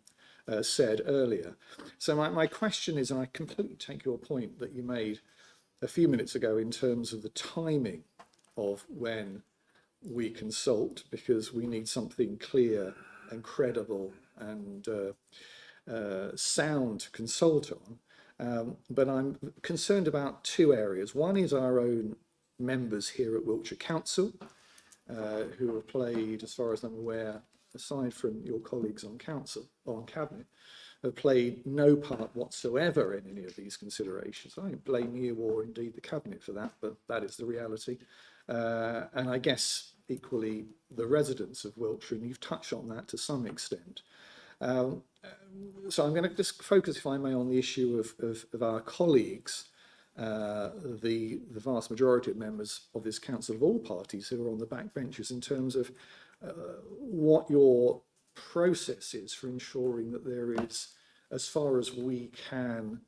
said earlier. So my question is, and I completely take your point that you made a few minutes ago in terms of the timing of when we consult, because we need something clear and credible and sound to consult on. But I'm concerned about two areas. One is our own members here at Wiltshire Council, who have played, as far as I'm aware, aside from your colleagues on Cabinet, have played no part whatsoever in any of these considerations. I don't blame you or indeed the Cabinet for that, but that is the reality. And I guess equally the residents of Wiltshire, and you've touched on that to some extent. So I'm going to just focus, if I may, on the issue of our colleagues, the vast majority of members of this council of all parties who are on the back benches, in terms of what your process is for ensuring that there is, as far as we can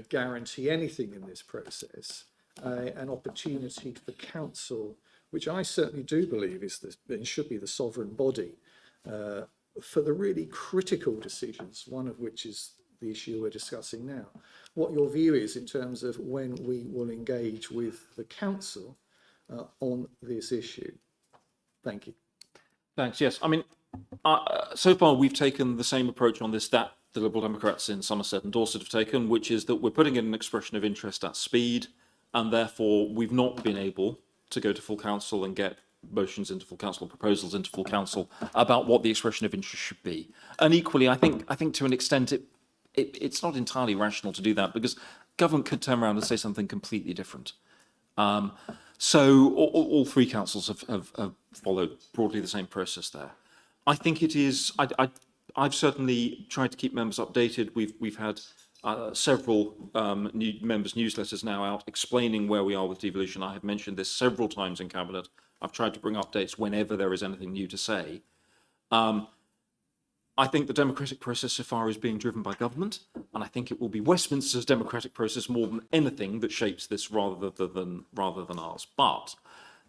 guarantee anything in this process, an opportunity for council, which I certainly do believe it should be the sovereign body, for the really critical decisions, one of which is the issue we're discussing now. What your view is in terms of when we will engage with the council on this issue. Thank you. Thanks. Yes, I mean, so far we've taken the same approach on this that the Liberal Democrats in Somerset and Dorset have taken, which is that we're putting in an expression of interest at speed, and therefore we've not been able to go to full council and get motions into full council, proposals into full council about what the expression of interest should be. And equally, I think to an extent it's not entirely rational to do that, because government could turn around and say something completely different. So all three councils have followed broadly the same process there. I think it is. I've certainly tried to keep members updated. We've had several new members' newsletters now out explaining where we are with devolution. I have mentioned this several times in Cabinet. I've tried to bring updates whenever there is anything new to say. I think the democratic process so far is being driven by government, and I think it will be Westminster's democratic process more than anything that shapes this rather than ours. But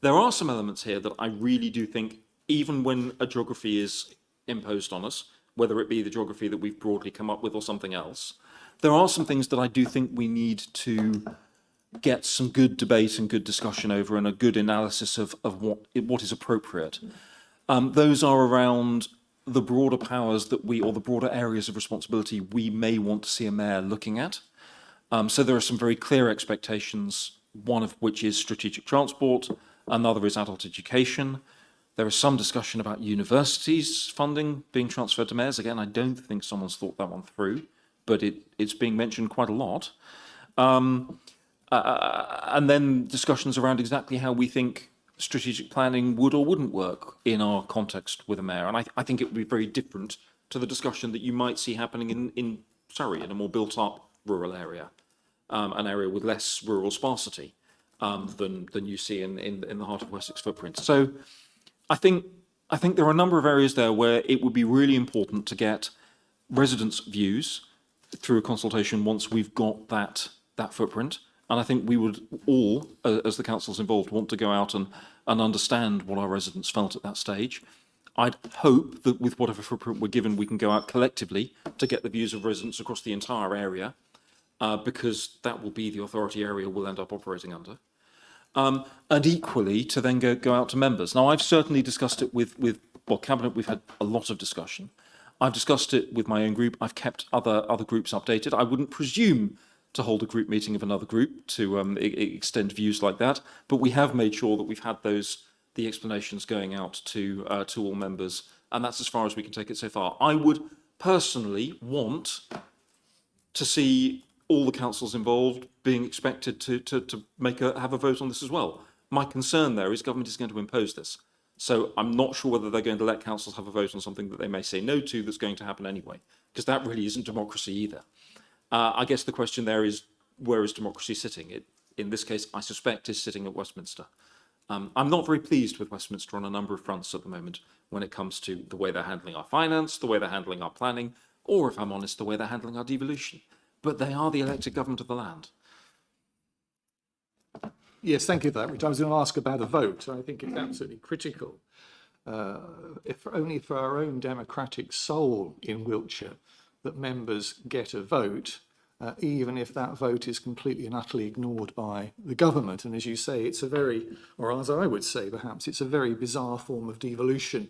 there are some elements here that I really do think, even when a geography is imposed on us, whether it be the geography that we've broadly come up with or something else, there are some things that I do think we need to get some good debate and good discussion over, and a good analysis of what is appropriate. Those are around the broader powers that or the broader areas of responsibility we may want to see a mayor looking at. So there are some very clear expectations, one of which is strategic transport, another is adult education. There is some discussion about universities funding being transferred to mayors. Again, I don't think someone's thought that one through, but it's being mentioned quite a lot. And then discussions around exactly how we think strategic planning would or wouldn't work in our context with a mayor. And I think it would be very different to the discussion that you might see happening in Surrey, in a more built-up rural area, an area with less rural sparsity than you see in the Heart of Wessex footprint. So I think there are a number of areas there where it would be really important to get residents' views through a consultation once we've got that footprint. And I think we would all, as the councils involved, want to go out and understand what our residents felt at that stage. I'd hope that with whatever footprint we're given, we can go out collectively to get the views of residents across the entire area because that will be the authority area we'll end up operating under. And equally to then go out to members. Now, I've certainly discussed it with Cabinet, we've had a lot of discussion. I've discussed it with my own group. I've kept other groups updated. I wouldn't presume to hold a group meeting of another group to extend views like that, but we have made sure that we've had the explanations going out to all members, and that's as far as we can take it so far. I would personally want to see all the councils involved being expected to have a vote on this as well. My concern there is government is going to impose this. So I'm not sure whether they're going to let councils have a vote on something that they may say no to that's going to happen anyway, because that really isn't democracy either. I guess the question there is, where is democracy sitting? It, in this case, I suspect is sitting at Westminster. I'm not very pleased with Westminster on a number of fronts at the moment when it comes to the way they're handling our finance, the way they're handling our planning, or if I'm honest, the way they're handling our devolution. But they are the elected government of the land. Yes, thank you for that, Rich. I was going to ask about a vote. I think it's absolutely critical, if only for our own democratic soul in Wiltshire, that members get a vote, even if that vote is completely and utterly ignored by the government. And as you say, it's a very, or as I would say perhaps, it's a very bizarre form of devolution.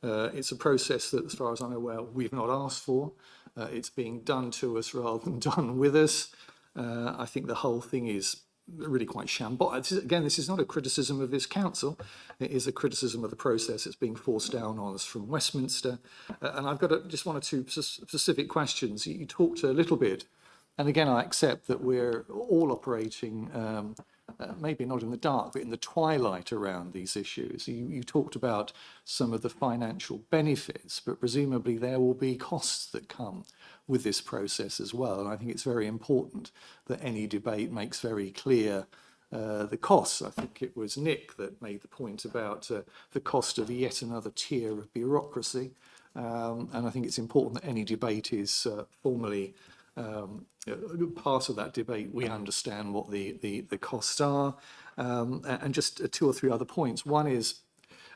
It's a process that, as far as I'm aware, we've not asked for. It's being done to us rather than done with us. I think the whole thing is really quite shambolic. Again, this is not a criticism of this council. It is a criticism of the process that's being forced down on us from Westminster. And I've got just one or two specific questions. You talked a little bit, and again, I accept that we're all operating, maybe not in the dark, but in the twilight around these issues. You talked about some of the financial benefits, but presumably there will be costs that come with this process as well. And I think it's very important that any debate makes very clear the costs. I think it was Nick that made the point about the cost of yet another tier of bureaucracy. And I think it's important that any debate is formally part of that debate. We understand what the costs are. And just two or three other points. One is,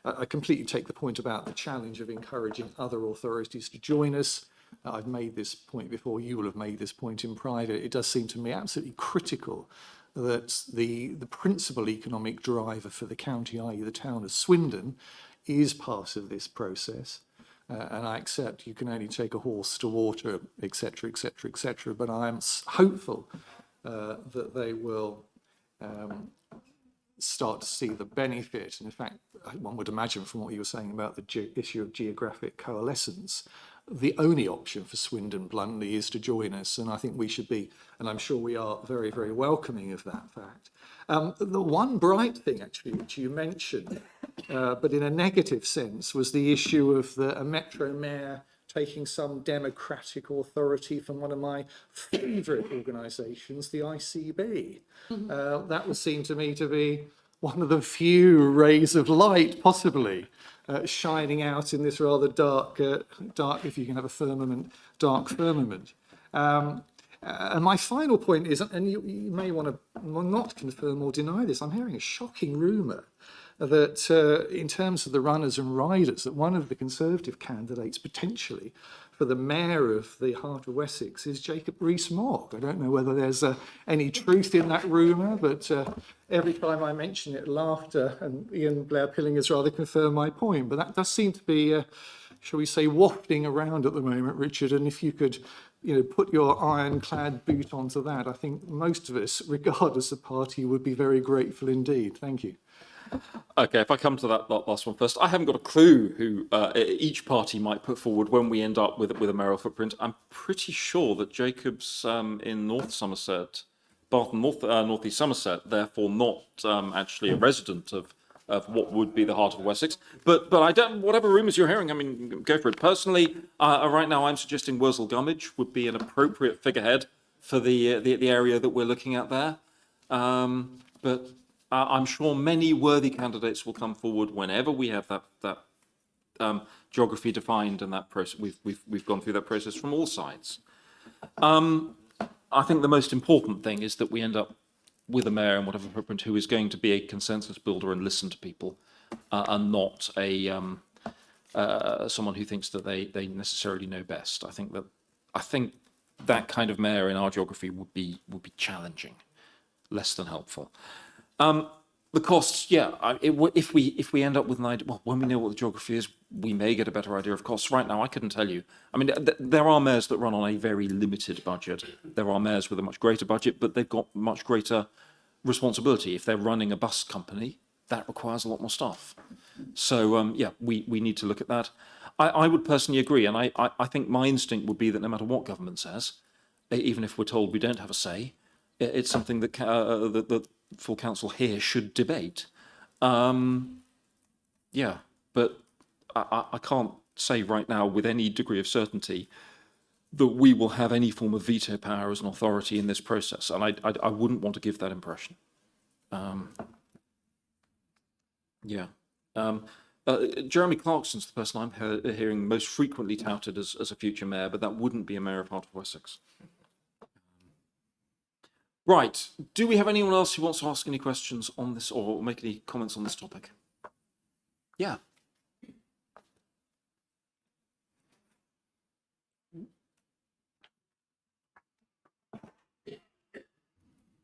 I completely take the point about the challenge of encouraging other authorities to join us. I've made this point before, you will have made this point in private. It does seem to me absolutely critical that the principal economic driver for the county, i.e. the town of Swindon, is part of this process. And I accept you can only take a horse to water, etc., etc., etc. But I am hopeful that they will start to see the benefit. And in fact, one would imagine from what you were saying about the issue of geographic coalescence, the only option for Swindon, bluntly, is to join us. And I think we should be, and I'm sure we are, very, very welcoming of that fact. The one bright thing, actually, which you mentioned, but in a negative sense, was the issue of a Metro Mayor taking some democratic authority from one of my favourite organisations, the ICB. That would seem to me to be one of the few rays of light, possibly, shining out in this rather dark, if you can have a firmament, dark firmament. And my final point is, and you may want to not confirm or deny this, I'm hearing a shocking rumour that in terms of the runners and riders, that one of the Conservative candidates potentially for the mayor of the heart of Wessex is Jacob Rees-Mogg. I don't know whether there's any truth in that rumour, but every time I mention it, laughter, and Ian Blair Pilling has rather confirmed my point. But that does seem to be, shall we say, wafting around at the moment, Richard. And if you could, put your ironclad boot onto that, I think most of us, regardless of party, would be very grateful indeed. Thank you. Okay, if I come to that last one first, I haven't got a clue who each party might put forward when we end up with a mayoral footprint. I'm pretty sure that Jacob's in North Somerset, Bath and North East Somerset, therefore not actually a resident of what would be the heart of Wessex. But I don't, whatever rumours you're hearing, I mean, go for it. Personally, right now I'm suggesting Wurzel Gummidge would be an appropriate figurehead for the area that we're looking at there. But I'm sure many worthy candidates will come forward whenever we have that geography defined, and that process. We've gone through that process from all sides. I think the most important thing is that we end up with a mayor and whatever footprint who is going to be a consensus builder and listen to people, and not someone who thinks that they necessarily know best. I think that kind of mayor in our geography would be challenging, less than helpful. The costs, yeah, if we end up with an idea, well, when we know what the geography is, we may get a better idea of costs. Right now, I couldn't tell you. I mean, there are mayors that run on a very limited budget. There are mayors with a much greater budget, but they've got much greater responsibility. If they're running a bus company, that requires a lot more staff. So, yeah, we need to look at that. I would personally agree, and I think my instinct would be that no matter what government says, even if we're told we don't have a say, it's something that the full council here should debate. Yeah, but I can't say right now with any degree of certainty that we will have any form of veto power as an authority in this process, and I wouldn't want to give that impression. Yeah. Jeremy Clarkson's the person I'm hearing most frequently touted as a future mayor, but that wouldn't be a mayor of Heart of Wessex. Right. Do we have anyone else who wants to ask any questions on this or make any comments on this topic? Yeah.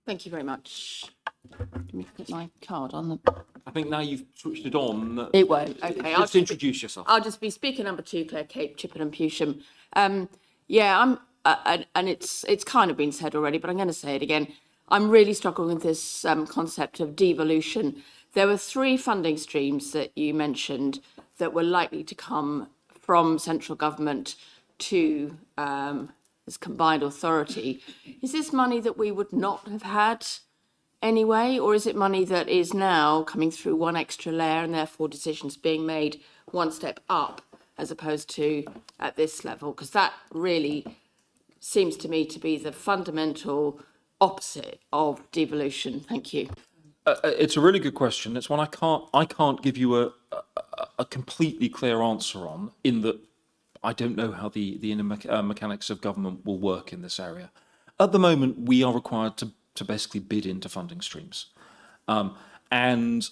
Thank you very much. Let me put my card on the... I think now you've switched it on. It won't. Okay. Just introduce yourself. I'll just be speaker number 2, Claire Cape, Chippenham and Pewsham. Yeah, I'm, and it's kind of been said already, but I'm going to say it again. I'm really struggling with this concept of devolution. There were 3 funding streams that you mentioned that were likely to come from central government to this combined authority. Is this money that we would not have had anyway, or is it money that is now coming through one extra layer and therefore decisions being made one step up as opposed to at this level? Because that really seems to me to be the fundamental opposite of devolution. Thank you. It's a really good question. It's one I can't give you a completely clear answer on, in that I don't know how the inner mechanics of government will work in this area. At the moment, we are required to basically bid into funding streams. And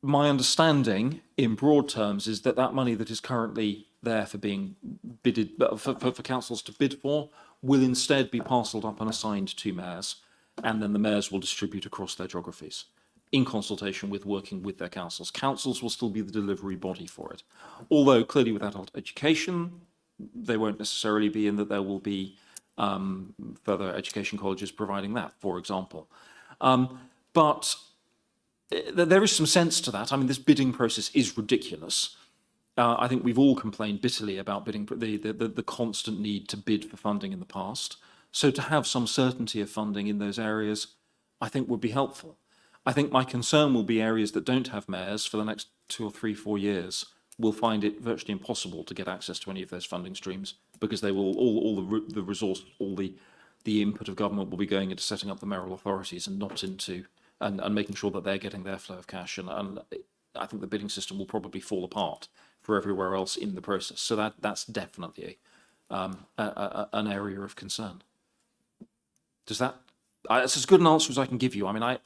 my understanding, in broad terms, is that money that is currently there for being bidded, for councils to bid for, will instead be parcelled up and assigned to mayors, and then the mayors will distribute across their geographies in consultation with working with their councils. Councils will still be the delivery body for it. Although clearly with adult education, they won't necessarily be, in that there will be further education colleges providing that, for example. But there is some sense to that. I mean, this bidding process is ridiculous. I think we've all complained bitterly about bidding, the constant need to bid for funding in the past. So to have some certainty of funding in those areas, I think would be helpful. I think my concern will be areas that don't have mayors for the next 2 or 3, 4 years will find it virtually impossible to get access to any of those funding streams, because they will all the resource, all the input of government will be going into setting up the mayoral authorities and not into and making sure that they're getting their flow of cash. And I think the bidding system will probably fall apart for everywhere else in the process. So that's definitely an area of concern. Does that? That's as good an answer as I can give you. I mean,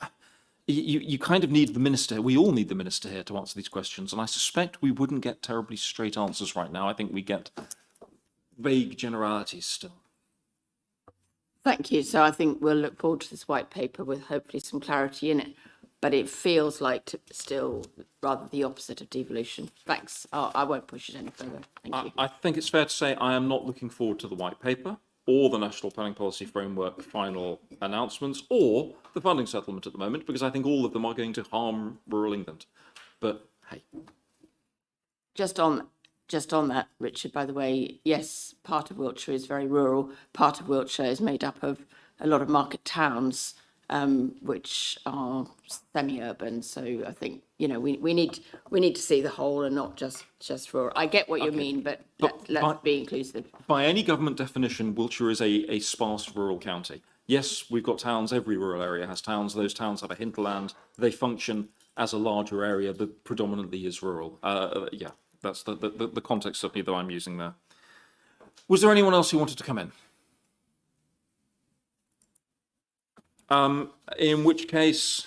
you kind of need the minister. We all need the minister here to answer these questions, and I suspect we wouldn't get terribly straight answers right now. I think we get vague generalities still. Thank you. So I think we'll look forward to this white paper with hopefully some clarity in it. But it feels like still rather the opposite of devolution. Thanks. I won't push it any further. Thank you. I think it's fair to say I am not looking forward to the white paper or the National Planning Policy Framework final announcements or the funding settlement at the moment, because I think all of them are going to harm rural England. But hey. Just on that, Richard, by the way, yes, part of Wiltshire is very rural. Part of Wiltshire is made up of a lot of market towns, which are semi-urban. So I think, you know, we need to see the whole and not just rural. I get what you mean, but let's be inclusive. By any government definition, Wiltshire is a sparse rural county. Yes, we've got towns. Every rural area has towns. Those towns have a hinterland. They function as a larger area, but predominantly is rural. Yeah, that's the context certainly that I'm using there. Was there anyone else who wanted to come in? In which case,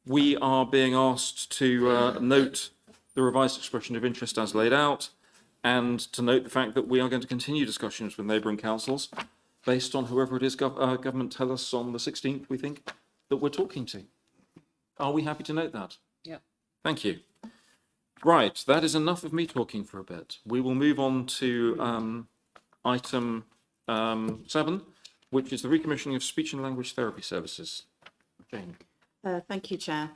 we are being asked to note the revised expression of interest as laid out, and to note the fact that we are going to continue discussions with neighbouring councils. based on whoever it is government tell us on the 16th, we think, that we're talking to. Are we happy to note that? Yep. Thank you. Right, that is enough of me talking for a bit. We will move on to item 7, which is the recommissioning of speech and language therapy services. Jane. Thank you, Chair.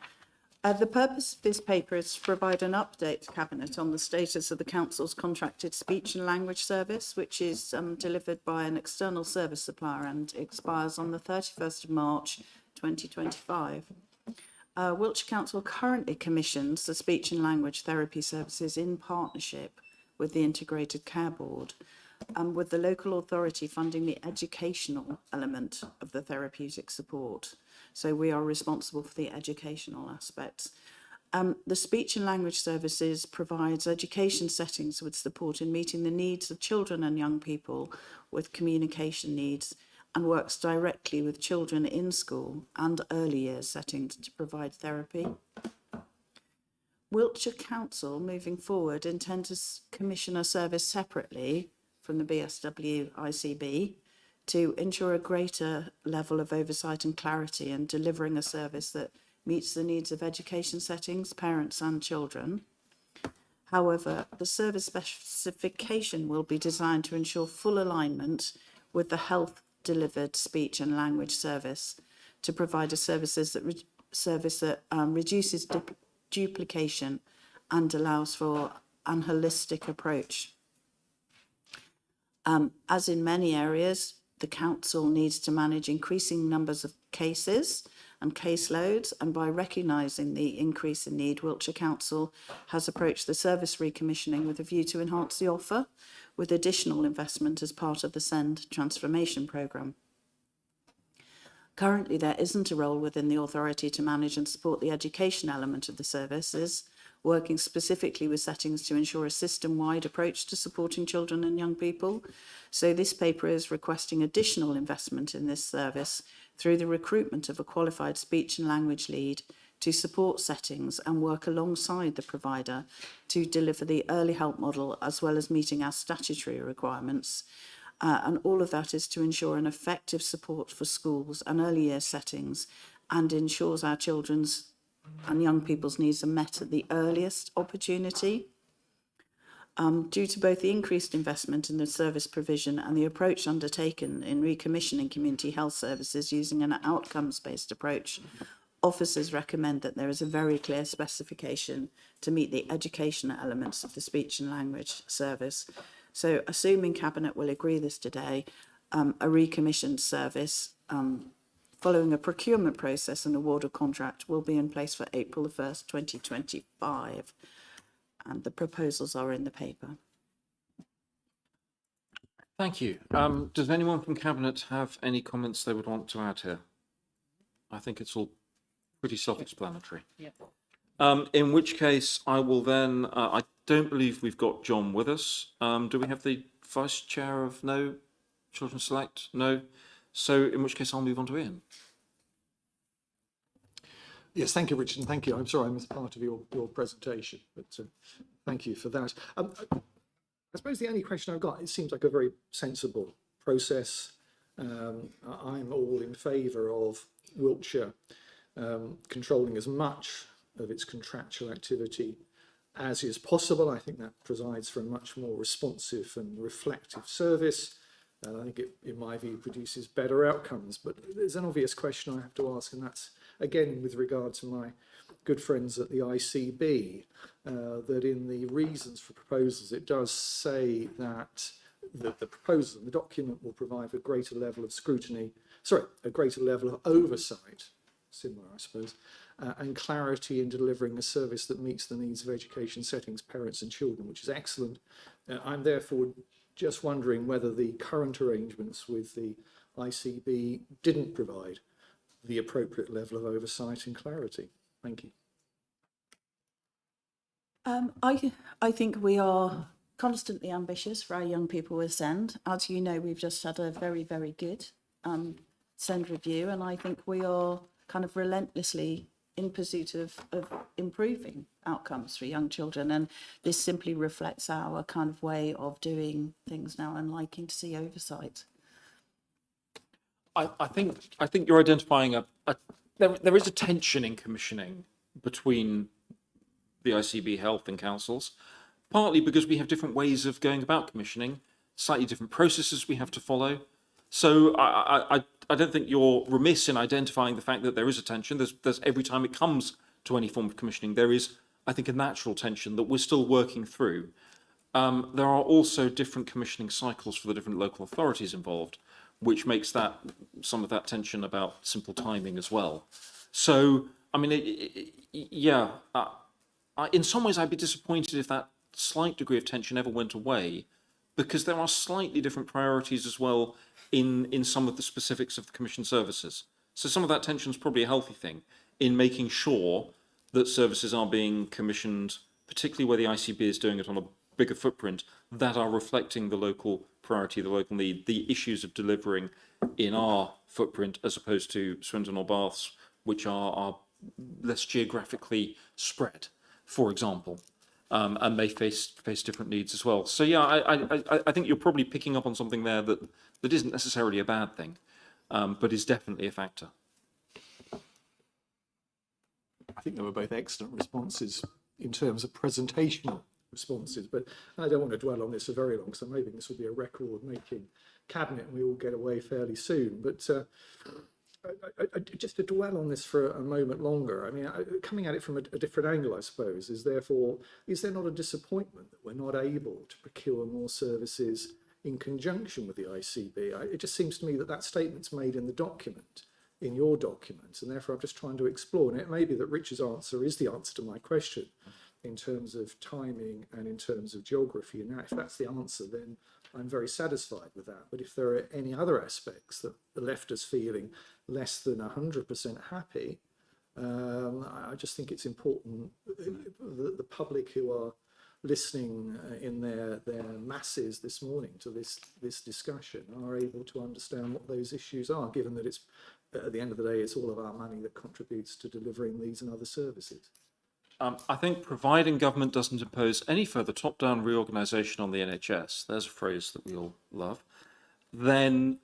The purpose of this paper is to provide an update to Cabinet on the status of the Council's contracted speech and language service, which is delivered by an external service supplier and expires on the 31st of March 2025. Wiltshire Council currently commissions the speech and language therapy services in partnership with the Integrated Care Board, with the local authority funding the educational element of the therapeutic support. So we are responsible for the educational aspects. The speech and language services provides education settings with support in meeting the needs of children and young people with communication needs, and works directly with children in school and early years settings to provide therapy. Wiltshire Council, moving forward, intends to commission a service separately from the BSW ICB to ensure a greater level of oversight and clarity in delivering a service that meets the needs of education settings, parents and children. However, the service specification will be designed to ensure full alignment with the health delivered speech and language service to provide a service that reduces duplication and allows for an holistic approach. As in many areas, the council needs to manage increasing numbers of cases and caseloads, and by recognising the increase in need, Wiltshire Council has approached the service recommissioning with a view to enhance the offer with additional investment as part of the SEND transformation programme. Currently, there isn't a role within the authority to manage and support the education element of the services, working specifically with settings to ensure a system-wide approach to supporting children and young people. So this paper is requesting additional investment in this service through the recruitment of a qualified speech and language lead to support settings and work alongside the provider to deliver the early help model, as well as meeting our statutory requirements. And all of that is to ensure an effective support for schools and early year settings, and ensures our children's and young people's needs are met at the earliest opportunity. Due to both the increased investment in the service provision and the approach undertaken in recommissioning community health services using an outcomes-based approach, officers recommend that there is a very clear specification to meet the educational elements of the speech and language service. So, assuming Cabinet will agree this today, a recommissioned service following a procurement process and award of contract will be in place for April the 1st, 2025. And the proposals are in the paper. Thank you. Does anyone from Cabinet have any comments they would want to add here? I think it's all pretty self-explanatory. Yep. In which case, I will then, I don't believe we've got John with us. Do we have the Vice Chair of No? Children Select? No? So in which case I'll move on to Ian. Yes, thank you, Richard, and thank you. I'm sorry I missed part of your presentation, but thank you for that. I suppose the only question I've got, it seems like a very sensible process. I'm all in favour of Wiltshire controlling as much of its contractual activity as is possible. I think that provides for a much more responsive and reflective service. And I think it, in my view, produces better outcomes. But there's an obvious question I have to ask, and that's, again, with regard to my good friends at the ICB, that in the reasons for proposals, it does say that the proposal and the document will provide a greater level of scrutiny, a greater level of oversight, similar, I suppose, and clarity in delivering a service that meets the needs of education settings, parents and children, which is excellent. I'm therefore just wondering whether the current arrangements with the ICB didn't provide the appropriate level of oversight and clarity. Thank you. I think we are constantly ambitious for our young people with SEND. As you know, we've just had a very, very good SEND review, and I think we are kind of relentlessly in pursuit of improving outcomes for young children, and this simply reflects our kind of way of doing things now and liking to see oversight. I think you're identifying there is a tension in commissioning between the ICB Health and councils, partly because we have different ways of going about commissioning, slightly different processes we have to follow. So I don't think you're remiss in identifying the fact that there is a tension. There's every time it comes to any form of commissioning, there is, I think, a natural tension that we're still working through. There are also different commissioning cycles for the different local authorities involved, which makes that some of that tension about simple timing as well. So, I mean, in some ways, I'd be disappointed if that slight degree of tension ever went away, because there are slightly different priorities as well in some of the specifics of the commission services. So some of that tension is probably a healthy thing in making sure that services are being commissioned, particularly where the ICB is doing it on a bigger footprint, that are reflecting the local priority, the local need, the issues of delivering in our footprint as opposed to Swindon or Baths, which are less geographically spread, for example, and may face different needs as well. So yeah, I think you're probably picking up on something there that isn't necessarily a bad thing, but is definitely a factor. I think they were both excellent responses in terms of presentational responses, but I don't want to dwell on this for very long, so I'm hoping this will be a record-making cabinet and we all get away fairly soon. But just to dwell on this for a moment longer, I mean, coming at it from a different angle, I suppose, is there not a disappointment that we're not able to procure more services in conjunction with the ICB? It just seems to me that statement's made in the document, in your document, and therefore I'm just trying to explore, and it may be that Richard's answer is the answer to my question in terms of timing and in terms of geography, and if that's the answer, then I'm very satisfied with that. But if there are any other aspects that left us feeling less than 100% happy, I just think it's important that the public who are listening in their masses this morning to this discussion are able to understand what those issues are, given that it's, at the end of the day, it's all of our money that contributes to delivering these and other services. I think providing government doesn't impose any further top-down reorganisation on the NHS, there's a phrase that we all love, then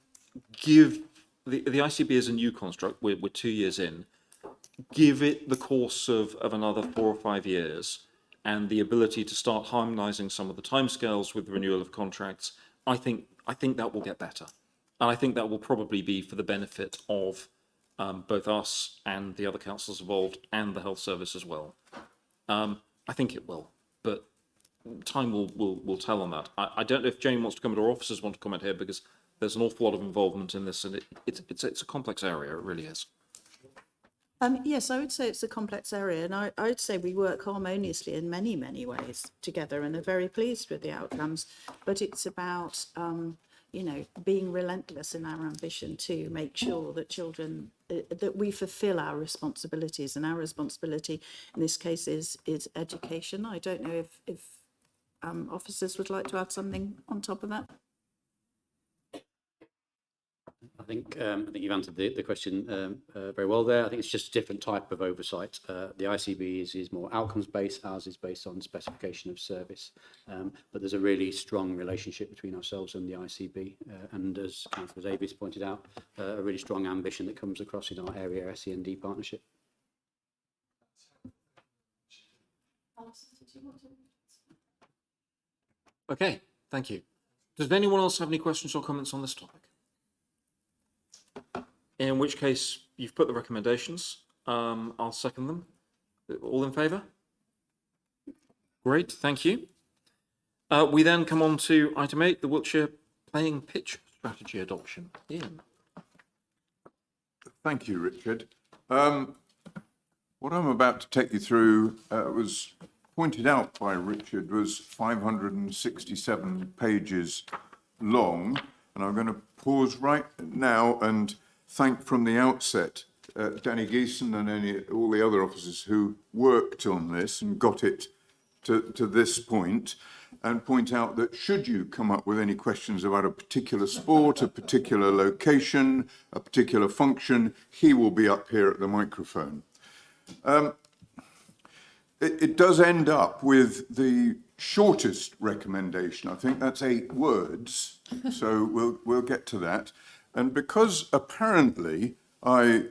give the ICB as a new construct, we're 2 years in, give it the course of another 4 or 5 years and the ability to start harmonising some of the timescales with the renewal of contracts. I think that will get better. And I think that will probably be for the benefit of both us and the other councils involved and the health service as well. I think it will, but time will tell on that. I don't know if Jane wants to comment or officers want to comment here, because there's an awful lot of involvement in this, and it's a complex area. It really is. Yes, I would say it's a complex area, and I would say we work harmoniously in many, many ways together and are very pleased with the outcomes. But it's about, being relentless in our ambition to make sure that children, that we fulfil our responsibilities, and our responsibility in this case is education. I don't know if officers would like to add something on top of that. I think you've answered the question very well there. I think it's just a different type of oversight. The ICB is more outcomes-based, ours is based on specification of service. But there's a really strong relationship between ourselves and the ICB. And as Councillor Davies pointed out, a really strong ambition that comes across in our area SEND partnership. Okay, thank you. Does anyone else have any questions or comments on this topic? In which case, you've put the recommendations. I'll second them. All in favour? Great, thank you. We then come on to item 8, the Wiltshire Playing Pitch Strategy Adoption. Ian. Thank you, Richard. What I'm about to take you through was pointed out by Richard was 567 pages long, and I'm going to pause right now and thank from the outset Danny Geeson and all the other officers who worked on this and got it to this point, and point out that should you come up with any questions about a particular sport, a particular location, a particular function, he will be up here at the microphone. It does end up with the shortest recommendation. I think that's 8 words, so we'll get to that. And because apparently I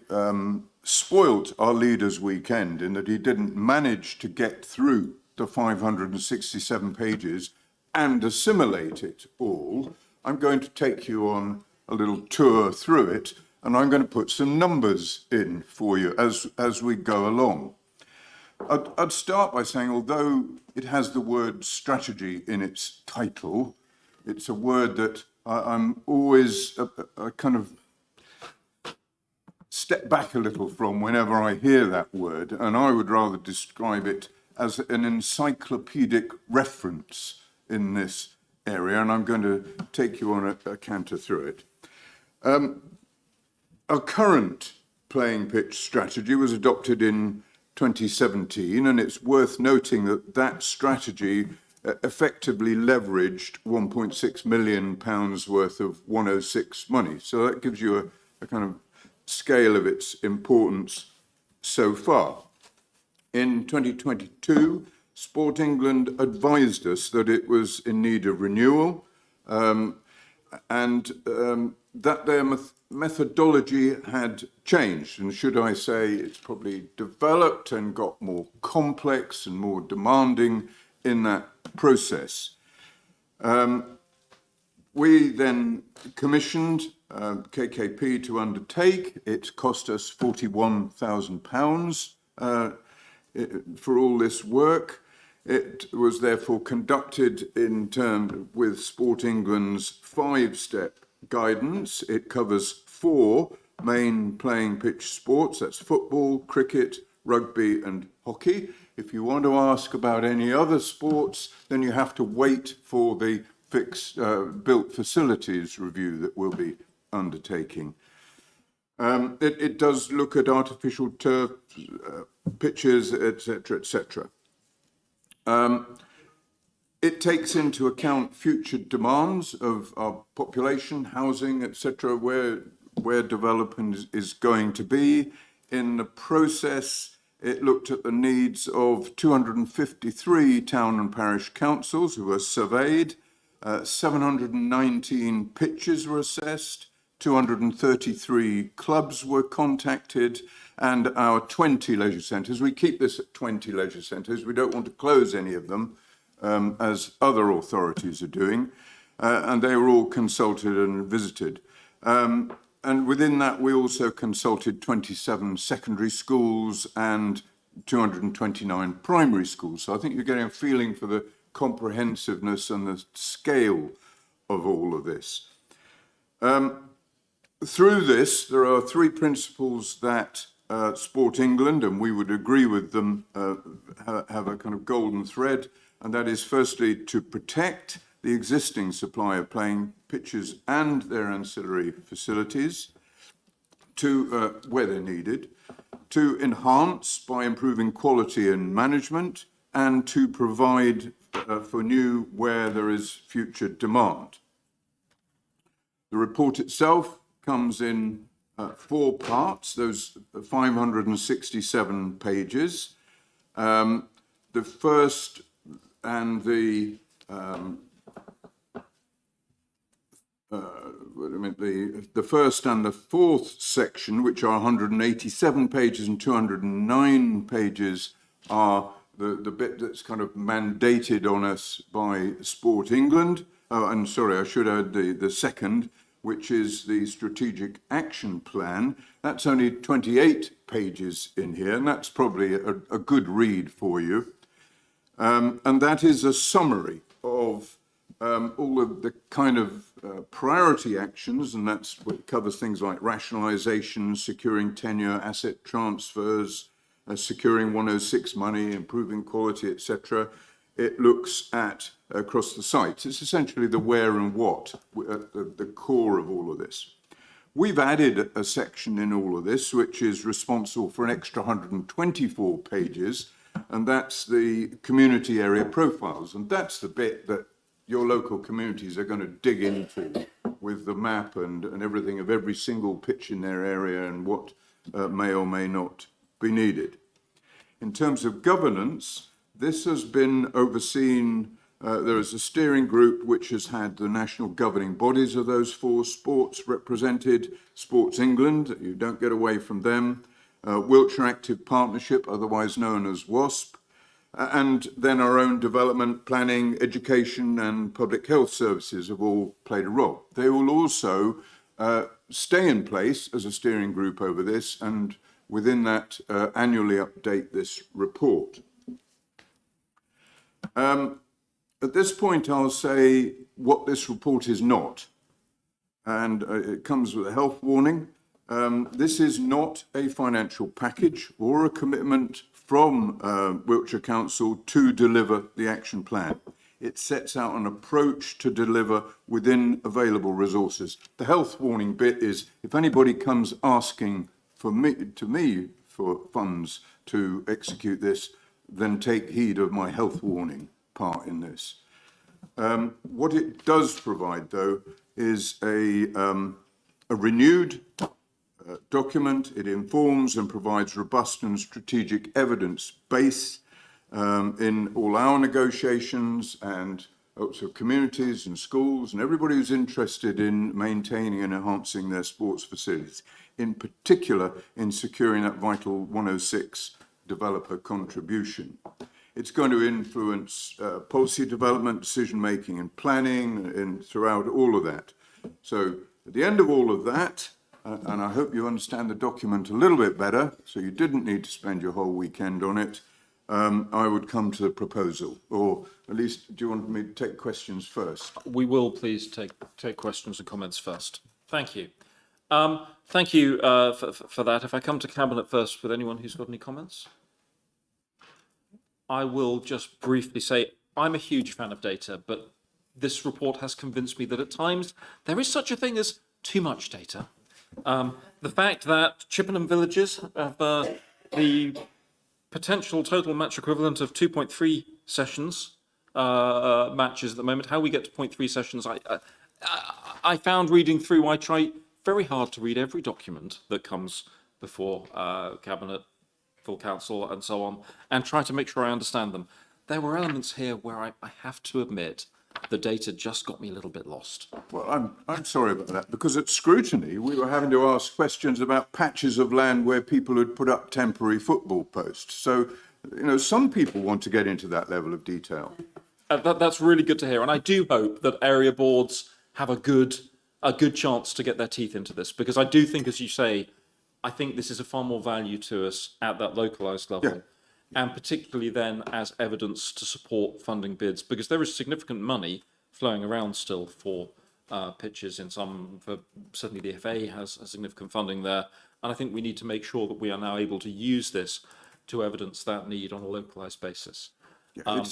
spoilt our leader's weekend in that he didn't manage to get through the 567 pages and assimilate it all, I'm going to take you on a little tour through it, and I'm going to put some numbers in for you as we go along. I'd start by saying, although it has the word strategy in its title, it's a word that I'm always a kind of step back a little from whenever I hear that word, and I would rather describe it as an encyclopedic reference in this area, and I'm going to take you on a canter through it. Our current playing pitch strategy was adopted in 2017, and it's worth noting that that strategy effectively leveraged £1.6 million worth of 106 money. So that gives you a kind of scale of its importance so far. In 2022, Sport England advised us that it was in need of renewal, and that their methodology had changed, and should I say it's probably developed and got more complex and more demanding in that process. We then commissioned KKP to undertake. It cost us £41,000 for all this work. It was therefore conducted in terms with Sport England's 5-step guidance. It covers 4 main playing pitch sports. That's football, cricket, rugby and hockey. If you want to ask about any other sports, then you have to wait for the fixed built facilities review that we'll be undertaking. It does look at artificial turf, pitches, etc., etc. It takes into account future demands of our population, housing, etc., where development is going to be. In the process, it looked at the needs of 253 town and parish councils who were surveyed, 719 pitches were assessed, 233 clubs were contacted, and our 20 leisure centres. We keep this at 20 leisure centres. We don't want to close any of them, as other authorities are doing, and they were all consulted and visited. And within that, we also consulted 27 secondary schools and 229 primary schools. So I think you're getting a feeling for the comprehensiveness and the scale of all of this. Through this, there are 3 principles that Sport England, and we would agree with them, have a kind of golden thread, and that is firstly to protect the existing supply of playing pitches and their ancillary facilities to where they're needed, to enhance by improving quality and management, and to provide for new where there is future demand. The report itself comes in 4 parts, those 567 pages. The first and the the first and the 4th section, which are 187 pages and 209 pages, are the bit that's kind of mandated on us by Sport England. Oh, and sorry, I should add the second, which is the strategic action plan. That's only 28 pages in here, and that's probably a good read for you. And that is a summary of all of the kind of priority actions, and that's what covers things like rationalisation, securing tenure, asset transfers, securing 106 money, improving quality, etc. It looks at across the site. It's essentially the where and what at the core of all of this. We've added a section in all of this, which is responsible for an extra 124 pages, and that's the community area profiles. And that's the bit that your local communities are going to dig into with the map and everything of every single pitch in their area and what may or may not be needed. In terms of governance, this has been overseen There is a steering group which has had the national governing bodies of those four sports represented, Sports England, you don't get away from them, Wiltshire Active Partnership, otherwise known as WASP, and then our own development, planning, education and public health services have all played a role. They will also stay in place as a steering group over this, and within that annually update this report. At this point, I'll say what this report is not, and it comes with a health warning. This is not a financial package or a commitment from Wiltshire Council to deliver the action plan. It sets out an approach to deliver within available resources. The health warning bit is if anybody comes asking for me for funds to execute this, then take heed of my health warning part in this. What it does provide, though, is a renewed document. It informs and provides robust and strategic evidence base in all our negotiations and also communities and schools and everybody who's interested in maintaining and enhancing their sports facilities, in particular in securing that vital 106 developer contribution. It's going to influence policy development, decision making and planning and throughout all of that. So at the end of all of that, and I hope you understand the document a little bit better, so you didn't need to spend your whole weekend on it, I would come to the proposal, or at least do you want me to take questions first? We will please take questions and comments first. Thank you. Thank you for that. If I come to Cabinet first, with anyone who's got any comments? I will just briefly say I'm a huge fan of data, but this report has convinced me that at times there is such a thing as too much data. The fact that Chippenham villages have the potential total match equivalent of 2.3 sessions matches at the moment. How we get to 0.3 sessions, I found reading through, I try very hard to read every document that comes before Cabinet, full council and so on, and try to make sure I understand them. There were elements here where I have to admit the data just got me a little bit lost. Well, I'm sorry about that, because at scrutiny, we were having to ask questions about patches of land where people had put up temporary football posts. So, you know, some people want to get into that level of detail. That's really good to hear. And I do hope that area boards have a good chance to get their teeth into this, because I do think, as you say, I think this is a far more value to us at that localised level. Yeah. And particularly then as evidence to support funding bids, because there is significant money flowing around still for pitches in some, for certainly the FA has significant funding there. And I think we need to make sure that we are now able to use this to evidence that need on a localised basis. Yeah,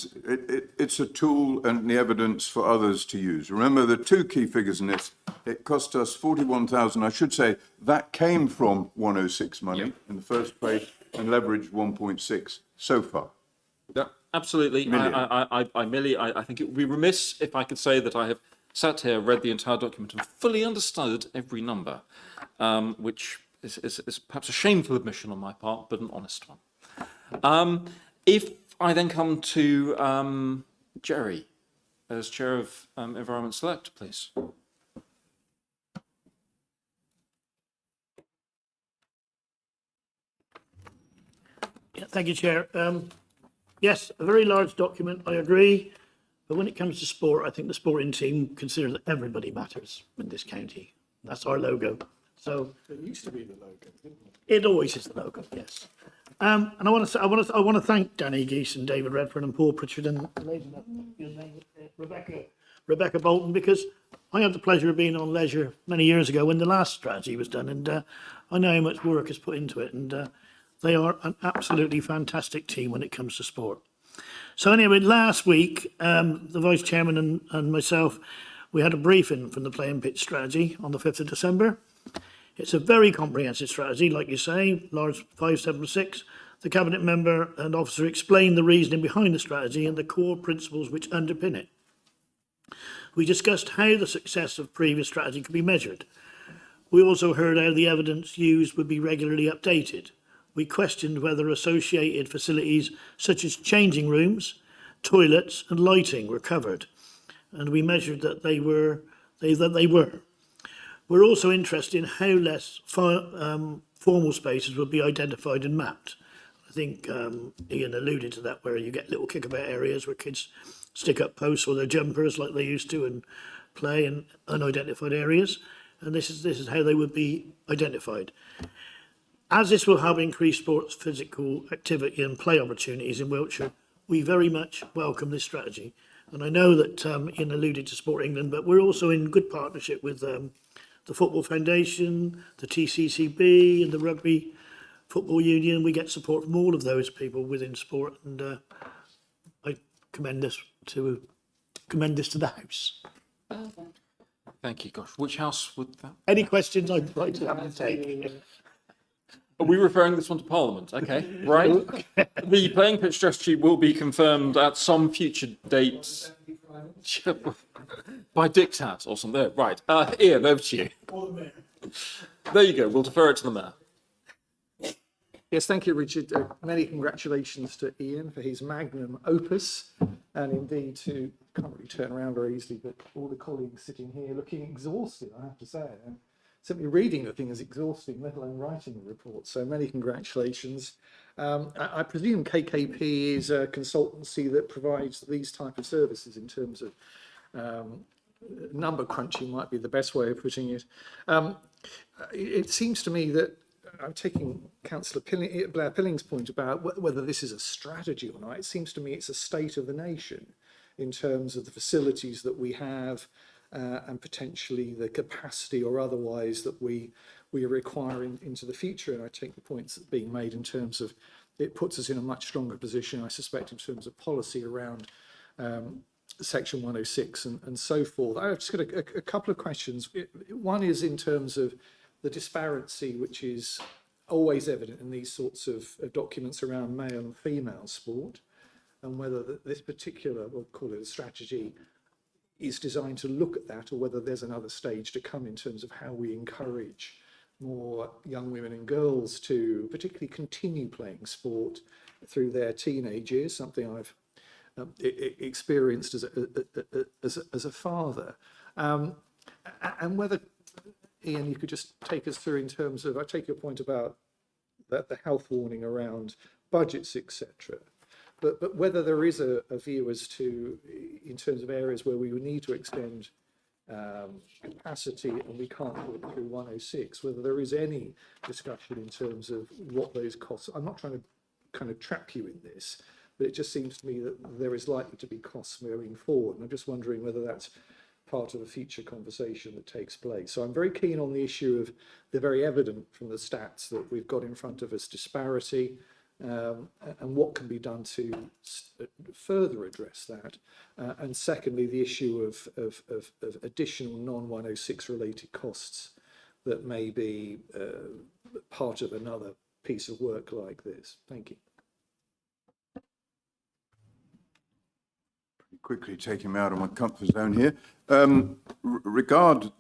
it's a tool and the evidence for others to use. Remember the two key figures in this. It cost us 41,000. I should say that came from 106 money in the first place and leveraged 1.6 so far. Yeah, absolutely. I think it would be remiss if I could say that I have sat here, read the entire document and fully understood every number, which is perhaps a shameful admission on my part, but an honest one. If I then come to Jerry, as Chair of Environment Select, please. Yeah, thank you, Chair. Yes, a very large document, I agree. But when it comes to sport, I think the sporting team considers that everybody matters in this county. That's our logo. So it used to be the logo, didn't it? It always is the logo, yes. And I want to thank Danny Geese and David Redford and Paul Pritchard and Rebecca Bolton, because I had the pleasure of being on Leisure many years ago when the last strategy was done, and I know how much work is put into it, and they are an absolutely fantastic team when it comes to sport. So anyway, last week, the Vice Chairman and myself, we had a briefing from the Playing Pitch strategy on the 5th of December. It's a very comprehensive strategy, like you say, large 576. The Cabinet member and officer explained the reasoning behind the strategy and the core principles which underpin it. We discussed how the success of previous strategy could be measured. We also heard how the evidence used would be regularly updated. We questioned whether associated facilities such as changing rooms, toilets and lighting were covered, and we measured that they were. We're also interested in how less formal spaces will be identified and mapped. I think Ian alluded to that, where you get little kickabout areas where kids stick up posts or their jumpers like they used to and play in unidentified areas. And this is how they would be identified. As this will help increase sports, physical activity and play opportunities in Wiltshire, we very much welcome this strategy. And I know that Ian alluded to Sport England, but we're also in good partnership with the Football Foundation, the TCCB and the Rugby Football Union. We get support from all of those people within sport, and I commend this to the House. Thank you. Gosh, which house would that? Any questions I'd like to have to take? Are we referring this one to Parliament? Okay, right. The playing pitch strategy will be confirmed at some future date by Dick's house or something. Right. Ian, over to you. There you go. We'll defer it to the mayor. Yes, thank you, Richard. Many congratulations to Ian for his magnum opus, and indeed to, can't really turn around very easily, but all the colleagues sitting here looking exhausted, I have to say. And simply reading the thing is exhausting, let alone writing the report. So many congratulations. I presume KKP is a consultancy that provides these type of services in terms of number crunching might be the best way of putting it. It seems to me that I'm taking Councillor Blair Pilling's point about whether this is a strategy or not. It seems to me it's a state of the nation in terms of the facilities that we have and potentially the capacity or otherwise that we are requiring into the future. And I take the points that are being made in terms of it puts us in a much stronger position, I suspect, in terms of policy around Section 106 and so forth. I've just got a couple of questions. One is in terms of the disparity which is always evident in these sorts of documents around male and female sport, and whether this particular, we'll call it a strategy, is designed to look at that, or whether there's another stage to come in terms of how we encourage more young women and girls to particularly continue playing sport through their teenage years, something I've experienced as a father. And whether, Ian, you could just take us through in terms of, I take your point about the health warning around budgets, etc. But whether there is a view as to, in terms of areas where we would need to extend capacity and we can't do it through 106, whether there is any discussion in terms of what those costs. I'm not trying to kind of trap you in this, but it just seems to me that there is likely to be costs moving forward. And I'm just wondering whether that's part of a future conversation that takes place. So I'm very keen on the issue of the very evident from the stats that we've got in front of us disparity, and what can be done to further address that. And secondly, the issue of additional non-106 related costs that may be part of another piece of work like this. Thank you. Quickly take him out of my comfort zone here. Regard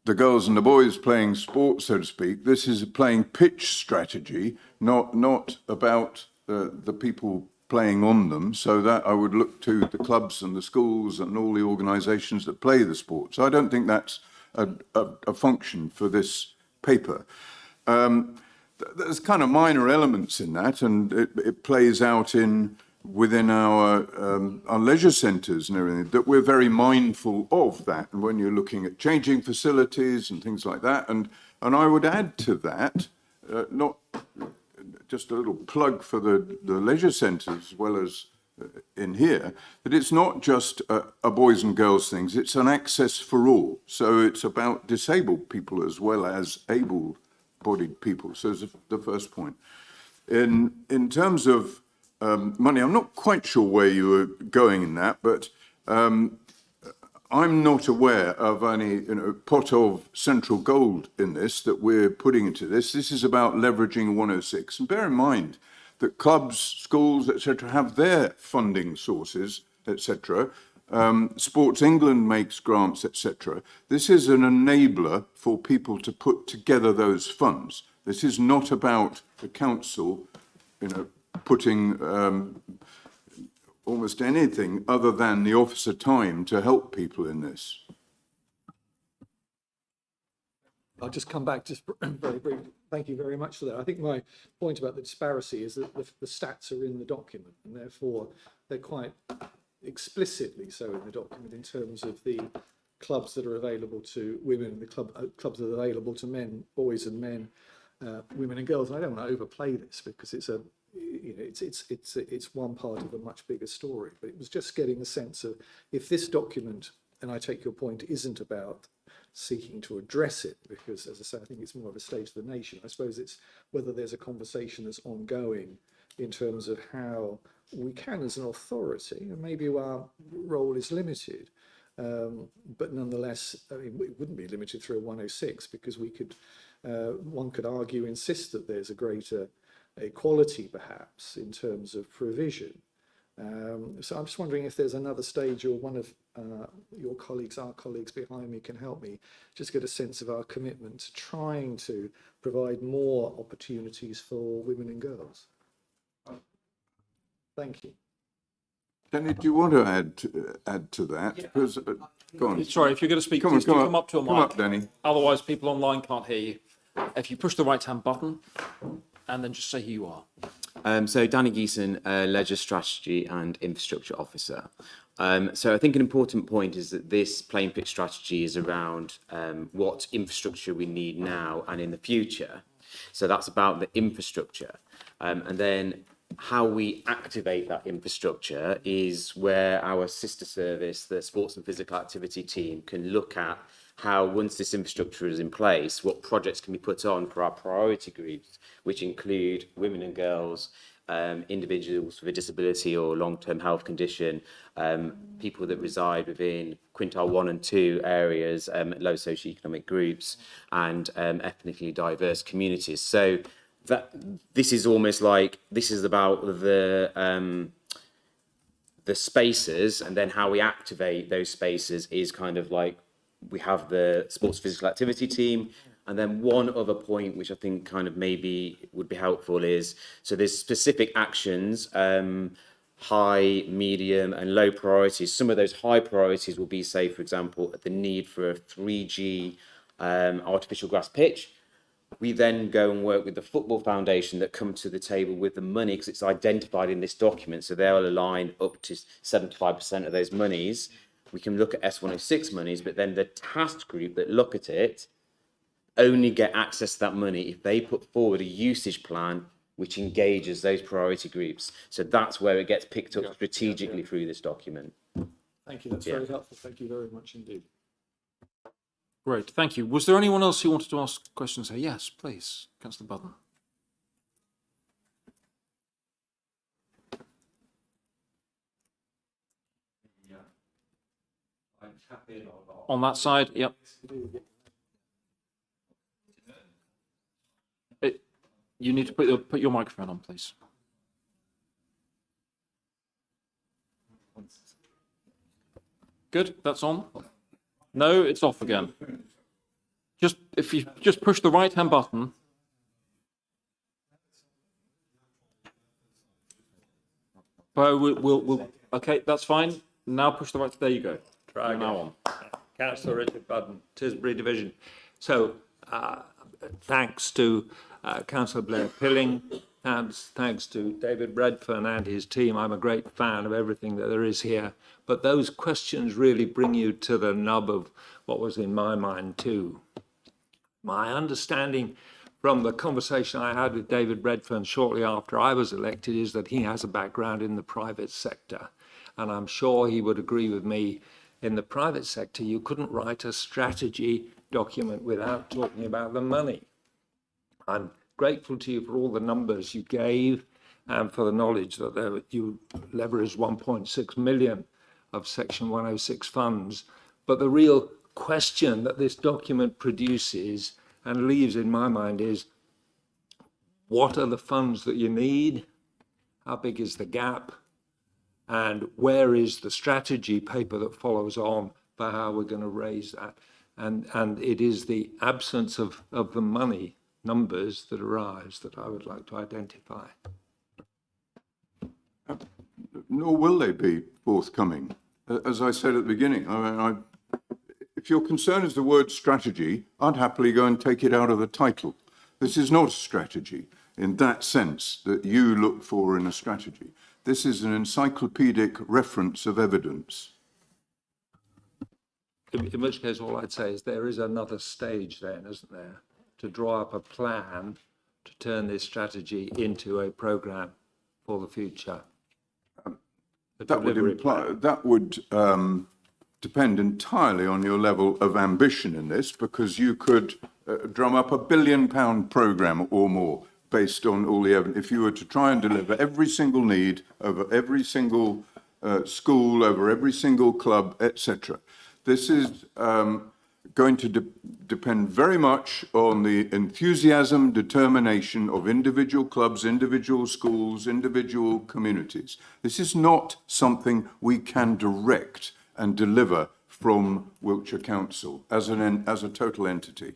the girls and the boys playing sport, so to speak. This is a playing pitch strategy, not about the people playing on them. So that I would look to the clubs and the schools and all the organisations that play the sport. So I don't think that's a function for this paper. There's kind of minor elements in that, and it plays out within our leisure centres and everything, that we're very mindful of that. And when you're looking at changing facilities and things like that, and I would add to that, not just a little plug for the leisure centres as well as in here, that it's not just a boys and girls thing, it's an access for all. So it's about disabled people as well as able-bodied people. So it's the first point. In terms of money, I'm not quite sure where you were going in that, but I'm not aware of any pot of central gold in this that we're putting into this. This is about leveraging 106. And bear in mind that clubs, schools, etc., have their funding sources, etc. Sports England makes grants, etc. This is an enabler for people to put together those funds. This is not about the council, putting almost anything other than the officer time to help people in this? I'll just come back just very briefly. Thank you very much for that. I think my point about the disparity is that the stats are in the document, and therefore they're quite explicitly so in the document in terms of the clubs that are available to women and the clubs that are available to men, boys and men, women and girls. And I don't want to overplay this because it's a, you know, it's one part of a much bigger story. But it was just getting a sense of if this document, and I take your point, isn't about seeking to address it, because as I say, I think it's more of a state of the nation. I suppose it's whether there's a conversation that's ongoing in terms of how we can, as an authority, and maybe our role is limited, but nonetheless, I mean, it wouldn't be limited through a 106, because we could, one could argue, insist that there's a greater equality perhaps in terms of provision. So I'm just wondering if there's another stage, or one of your colleagues, our colleagues behind me, can help me just get a sense of our commitment to trying to provide more opportunities for women and girls. Thank you. Danny, do you want to add to that? Because, go on. Sorry, if you're going to speak, please do come up to a mic. Come up, Danny. Otherwise, people online can't hear you. If you push the right-hand button, and then just say who you are. So Danny Geeson, Leisure Strategy and Infrastructure Officer. So I think an important point is that this plain pitch strategy is around what infrastructure we need now and in the future. So that's about the infrastructure. And then how we activate that infrastructure is where our sister service, the Sports and Physical Activity team, can look at how, once this infrastructure is in place, what projects can be put on for our priority groups, which include women and girls, individuals with a disability or long-term health condition, people that reside within quintile 1 and 2 areas, low socioeconomic groups, and ethnically diverse communities. So that this is almost like, this is about the spaces, and then how we activate those spaces is kind of like, we have the sports physical activity team. And then one other point, which I think kind of maybe would be helpful, is, so there's specific actions, high, medium and low priorities. Some of those high priorities will be, say, for example, the need for a 3G artificial grass pitch. We then go and work with the Football Foundation that come to the table with the money, because it's identified in this document. So they'll align up to 75% of those monies. We can look at S106 monies, but then the task group that look at it only get access to that money if they put forward a usage plan which engages those priority groups. So that's where it gets picked up strategically through this document. Thank you, that's very helpful. Thank you very much indeed. Great, thank you. Was there anyone else who wanted to ask questions here? Yes, please, Councillor Button. On that side, yep. You need to put your microphone on, please. Good, that's on. No, it's off again. Just, if you just push the right-hand button. But we'll, okay, that's fine. Now push the right, there you go. Try now on. Councillor Richard Button, Tisbury Division. So, thanks to Councillor Blair Pilling, and thanks to David Redfern and his team. I'm a great fan of everything that there is here. But those questions really bring you to the nub of what was in my mind too. My understanding from the conversation I had with David Redfern shortly after I was elected is that he has a background in the private sector. And I'm sure he would agree with me, in the private sector, you couldn't write a strategy document without talking about the money. I'm grateful to you for all the numbers you gave and for the knowledge that you leveraged 1.6 million of Section 106 funds. But the real question that this document produces and leaves in my mind is, what are the funds that you need? How big is the gap? And where is the strategy paper that follows on for how we're going to raise that? And it is the absence of the money numbers that arise that I would like to identify. Nor will they be forthcoming. As I said at the beginning, if your concern is the word strategy, I'd happily go and take it out of the title. This is not a strategy in that sense that you look for in a strategy. This is an encyclopedic reference of evidence. In which case, all I'd say is there is another stage then, isn't there, to draw up a plan to turn this strategy into a programme for the future. That would depend entirely on your level of ambition in this, because you could drum up £1 billion programme or more based on all the evidence. If you were to try and deliver every single need over every single school, over every single club, etc. This is going to depend very much on the enthusiasm, determination of individual clubs, individual schools, individual communities. This is not something we can direct and deliver from Wiltshire Council as a total entity.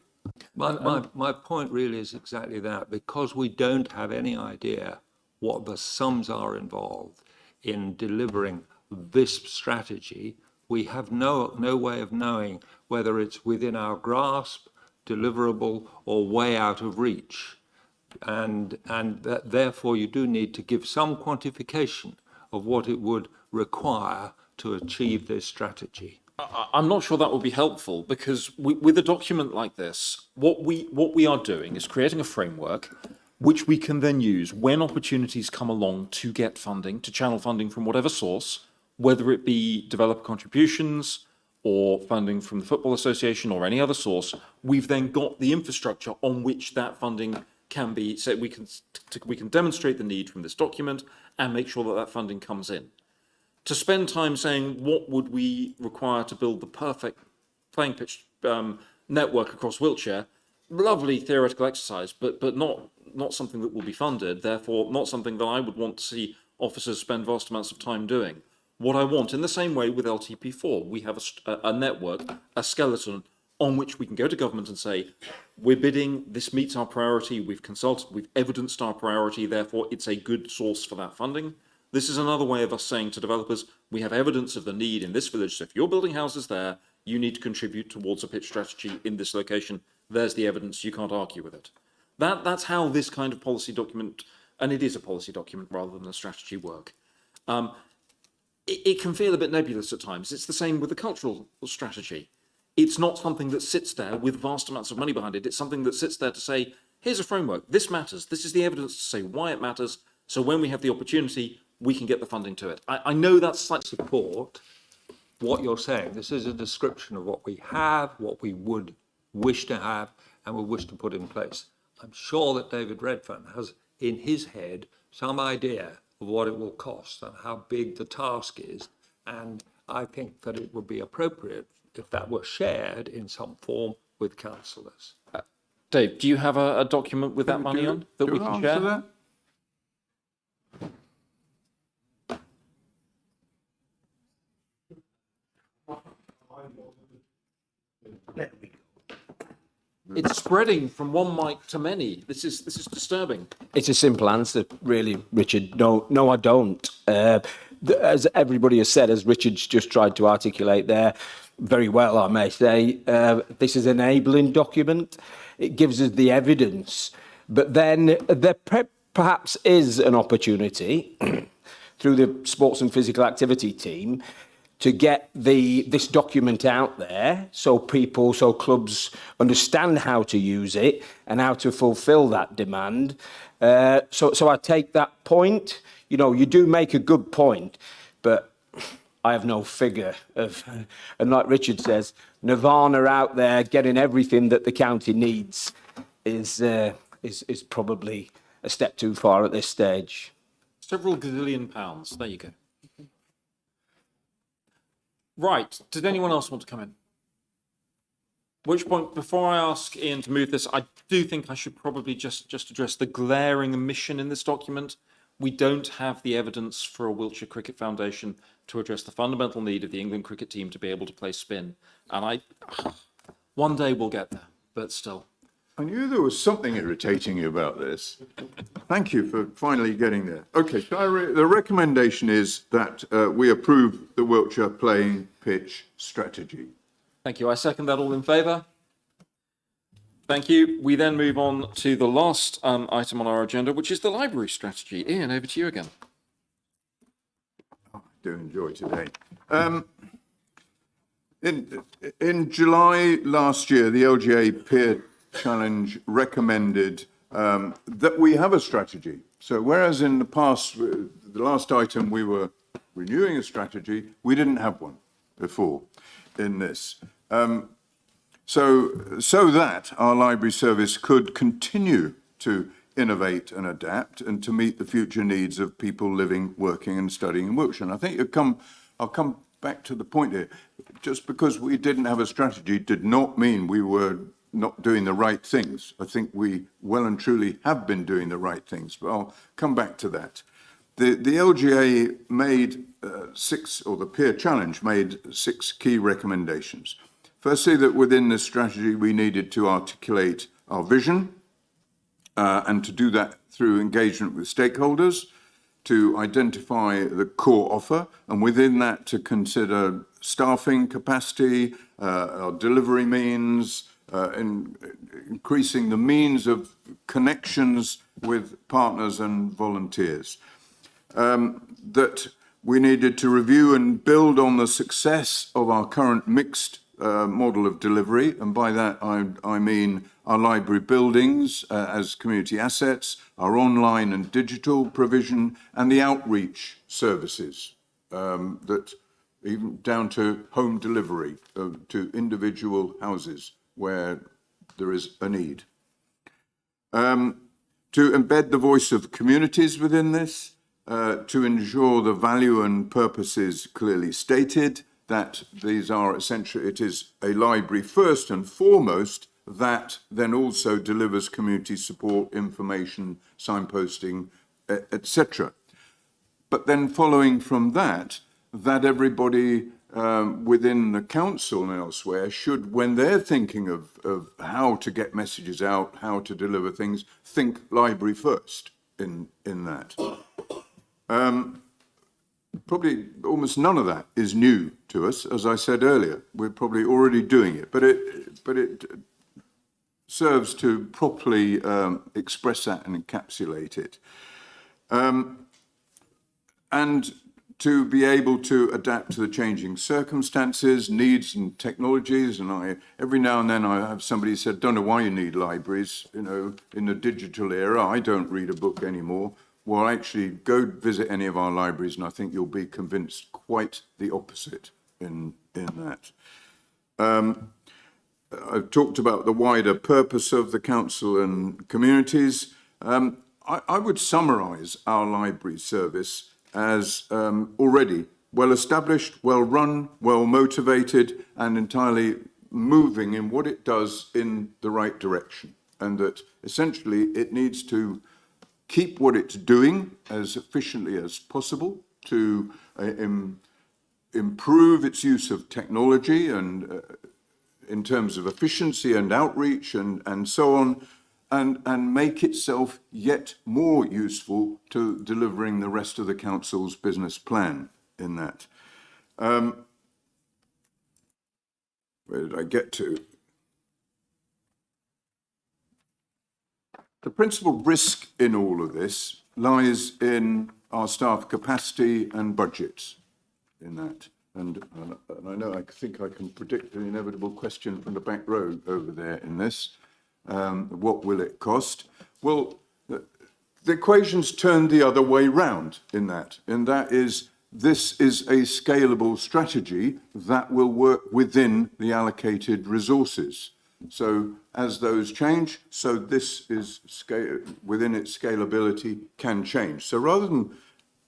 My point really is exactly that, because we don't have any idea what the sums are involved in delivering this strategy. We have no way of knowing whether it's within our grasp, deliverable, or way out of reach. And that, therefore, you do need to give some quantification of what it would require to achieve this strategy. I'm not sure that will be helpful, because with a document like this, what we are doing is creating a framework which we can then use when opportunities come along to get funding, to channel funding from whatever source, whether it be developer contributions or funding from the Football Association or any other source. We've then got the infrastructure on which that funding can be, so we can demonstrate the need from this document and make sure that that funding comes in. To spend time saying what would we require to build the perfect playing pitch network across Wiltshire, lovely theoretical exercise, but not something that will be funded, therefore not something that I would want to see officers spend vast amounts of time doing. What I want, in the same way with LTP4, we have a network, a skeleton on which we can go to government and say, we're bidding, this meets our priority, we've consulted, we've evidenced our priority, therefore it's a good source for that funding. This is another way of us saying to developers, we have evidence of the need in this village, so if you're building houses there, you need to contribute towards a pitch strategy in this location. There's the evidence, you can't argue with it. That's how this kind of policy document, and it is a policy document rather than a strategy, work. It can feel a bit nebulous at times. It's the same with the cultural strategy. It's not something that sits there with vast amounts of money behind it. It's something that sits there to say, here's a framework, this matters, this is the evidence to say why it matters, so when we have the opportunity, we can get the funding to it. I know that's slightly support what you're saying. This is a description of what we have, what we would wish to have, and we wish to put in place. I'm sure that David Redfern has in his head some idea of what it will cost and how big the task is. And I think that it would be appropriate if that were shared in some form with councillors. Dave, do you have a document with that money on that we can share? That? It's spreading from one mic to many. This is disturbing. It's a simple answer, really, Richard. No, I don't. As everybody has said, as Richard's just tried to articulate there, very well, I may say, this is an enabling document. It gives us the evidence. But then there perhaps is an opportunity through the sports and physical activity team to get this document out there so clubs understand how to use it and how to fulfill that demand. So I take that point. You know, you do make a good point, but I have no figure of, and like Richard says, Nirvana out there getting everything that the county needs is probably a step too far at this stage. Several gazillion pounds. There you go. Right. Did anyone else want to come in? Which point, before I ask Ian to move this, I do think I should probably just address the glaring omission in this document. We don't have the evidence for a Wiltshire Cricket Foundation to address the fundamental need of the England cricket team to be able to play spin. And one day we'll get there, but still. I knew there was something irritating you about this. Thank you for finally getting there. Okay, so the recommendation is that we approve the Wiltshire playing pitch strategy. Thank you. I second that. All in favour? Thank you. We then move on to the last item on our agenda, which is the library strategy. Ian, over to you again. I do enjoy today. In July last year, the LGA Peer Challenge recommended that we have a strategy. So whereas in the past, the last item we were renewing a strategy, we didn't have one before in this. So that our library service could continue to innovate and adapt and to meet the future needs of people living, working and studying in Wiltshire. And I think I'll come back to the point here. Just because we didn't have a strategy did not mean we were not doing the right things. I think we well and truly have been doing the right things, but I'll come back to that. The LGA made the Peer Challenge made 6 key recommendations. Firstly, that within this strategy, we needed to articulate our vision, and to do that through engagement with stakeholders, to identify the core offer, and within that to consider staffing capacity, our delivery means, increasing the means of connections with partners and volunteers. That we needed to review and build on the success of our current mixed model of delivery, and by that I mean our library buildings as community assets, our online and digital provision, and the outreach services that even down to home delivery to individual houses where there is a need. To embed the voice of communities within this, to ensure the value and purpose is clearly stated, that these are essentially, it is a library first and foremost that then also delivers community support, information, signposting, etc. But then following from that, that everybody within the council and elsewhere should, when they're thinking of how to get messages out, how to deliver things, think library first in that. Probably almost none of that is new to us. As I said earlier, we're probably already doing it, but it serves to properly express that and encapsulate it. And to be able to adapt to the changing circumstances, needs and technologies. And every now and then I have somebody said, don't know why you need libraries, you know, in the digital era. I don't read a book anymore. Well, actually, go visit any of our libraries, and I think you'll be convinced quite the opposite in that. I've talked about the wider purpose of the council and communities. I would summarise our library service as already well-established, well-run, well-motivated, and entirely moving in what it does in the right direction, and that essentially it needs to keep what it's doing as efficiently as possible, to improve its use of technology and in terms of efficiency and outreach and so on, and make itself yet more useful to delivering the rest of the council's business plan in that. Where did I get to? The principal risk in all of this lies in our staff capacity and budgets in that. And I know, I think I can predict an inevitable question from the back row over there in this. What will it cost? Well, the equation's turned the other way round in that. And that is, this is a scalable strategy that will work within the allocated resources. So as those change, so this is within its scalability can change. So rather than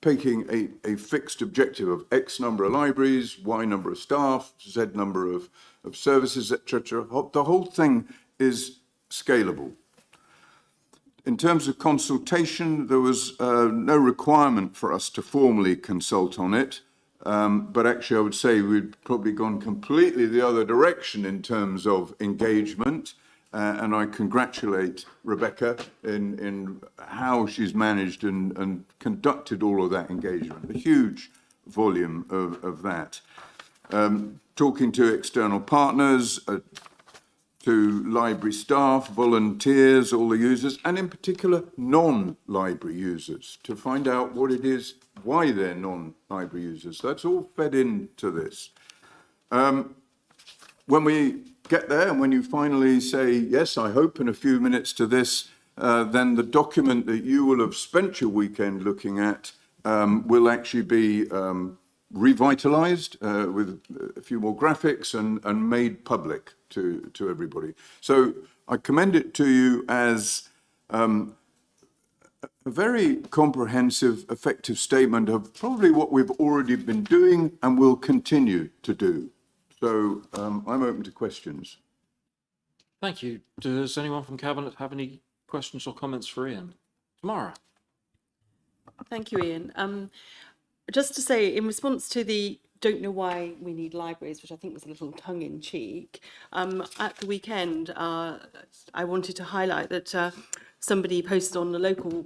taking a fixed objective of X number of libraries, Y number of staff, Z number of services, etc., the whole thing is scalable. In terms of consultation, there was no requirement for us to formally consult on it. But actually, I would say we'd probably gone completely the other direction in terms of engagement. and I congratulate Rebecca in how she's managed and conducted all of that engagement, a huge volume of that. Talking to external partners, to library staff, volunteers, all the users, and in particular non-library users, to find out what it is, why they're non-library users. That's all fed into this. When we get there and when you finally say, yes, I hope in a few minutes to this, then the document that you will have spent your weekend looking at will actually be revitalized with a few more graphics and made public to everybody. So I commend it to you as a very comprehensive, effective statement of probably what we've already been doing and will continue to do. So I'm open to questions. Thank you. Does anyone from Cabinet have any questions or comments for Ian? Tamara. Thank you, Ian. Just to say, in response to the don't know why we need libraries, which I think was a little tongue-in-cheek, at the weekend, I wanted to highlight that somebody posted on the local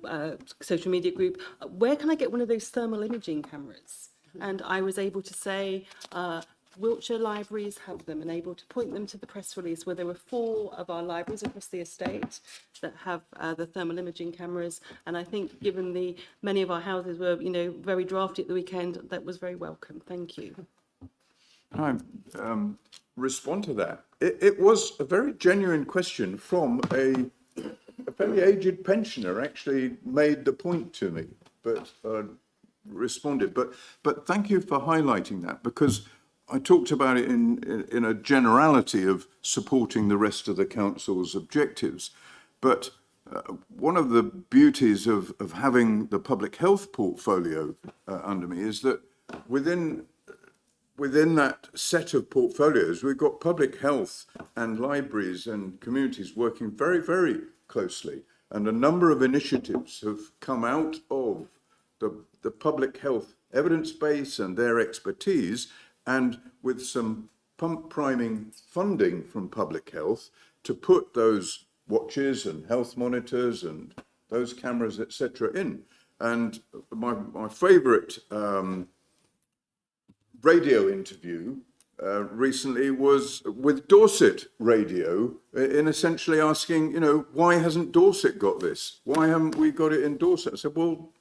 social media group, where can I get one of those thermal imaging cameras? And I was able to say, Wiltshire libraries have them, and able to point them to the press release where there were 4 of our libraries across the estate that have the thermal imaging cameras. And I think given the many of our houses were, very drafty at the weekend, that was very welcome. Thank you. I respond to that. It was a very genuine question from a very aged pensioner actually made the point to me, but responded. But thank you for highlighting that, because I talked about it in a generality of supporting the rest of the council's objectives. But one of the beauties of having the public health portfolio under me is that within that set of portfolios, we've got public health and libraries and communities working very, very closely. And a number of initiatives have come out of the public health evidence base and their expertise, and with some pump priming funding from public health to put those watches and health monitors and those cameras, etc. in. And my favourite radio interview recently was with Dorset Radio, in essentially asking, why hasn't Dorset got this? Why haven't we got it in Dorset? I said, well,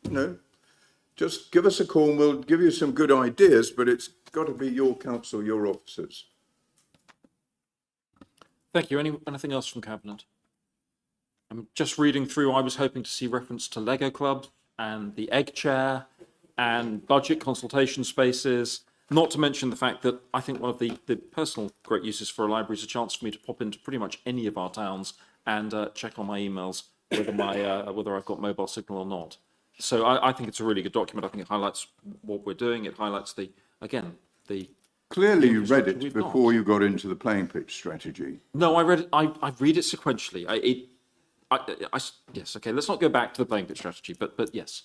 just give us a call and we'll give you some good ideas, but it's got to be your council, your officers. Thank you. Anything else from Cabinet? I'm just reading through. I was hoping to see reference to Lego Club and the Egg Chair and budget consultation spaces, not to mention the fact that I think one of the personal great uses for a library is a chance for me to pop into pretty much any of our towns and check on my emails, whether I've got mobile signal or not. So I think it's a really good document. I think it highlights what we're doing. It highlights the Clearly you read it before you got into the playing pitch strategy. No, I read it. I read it sequentially. Yes, okay. Let's not go back to the playing pitch strategy, but yes.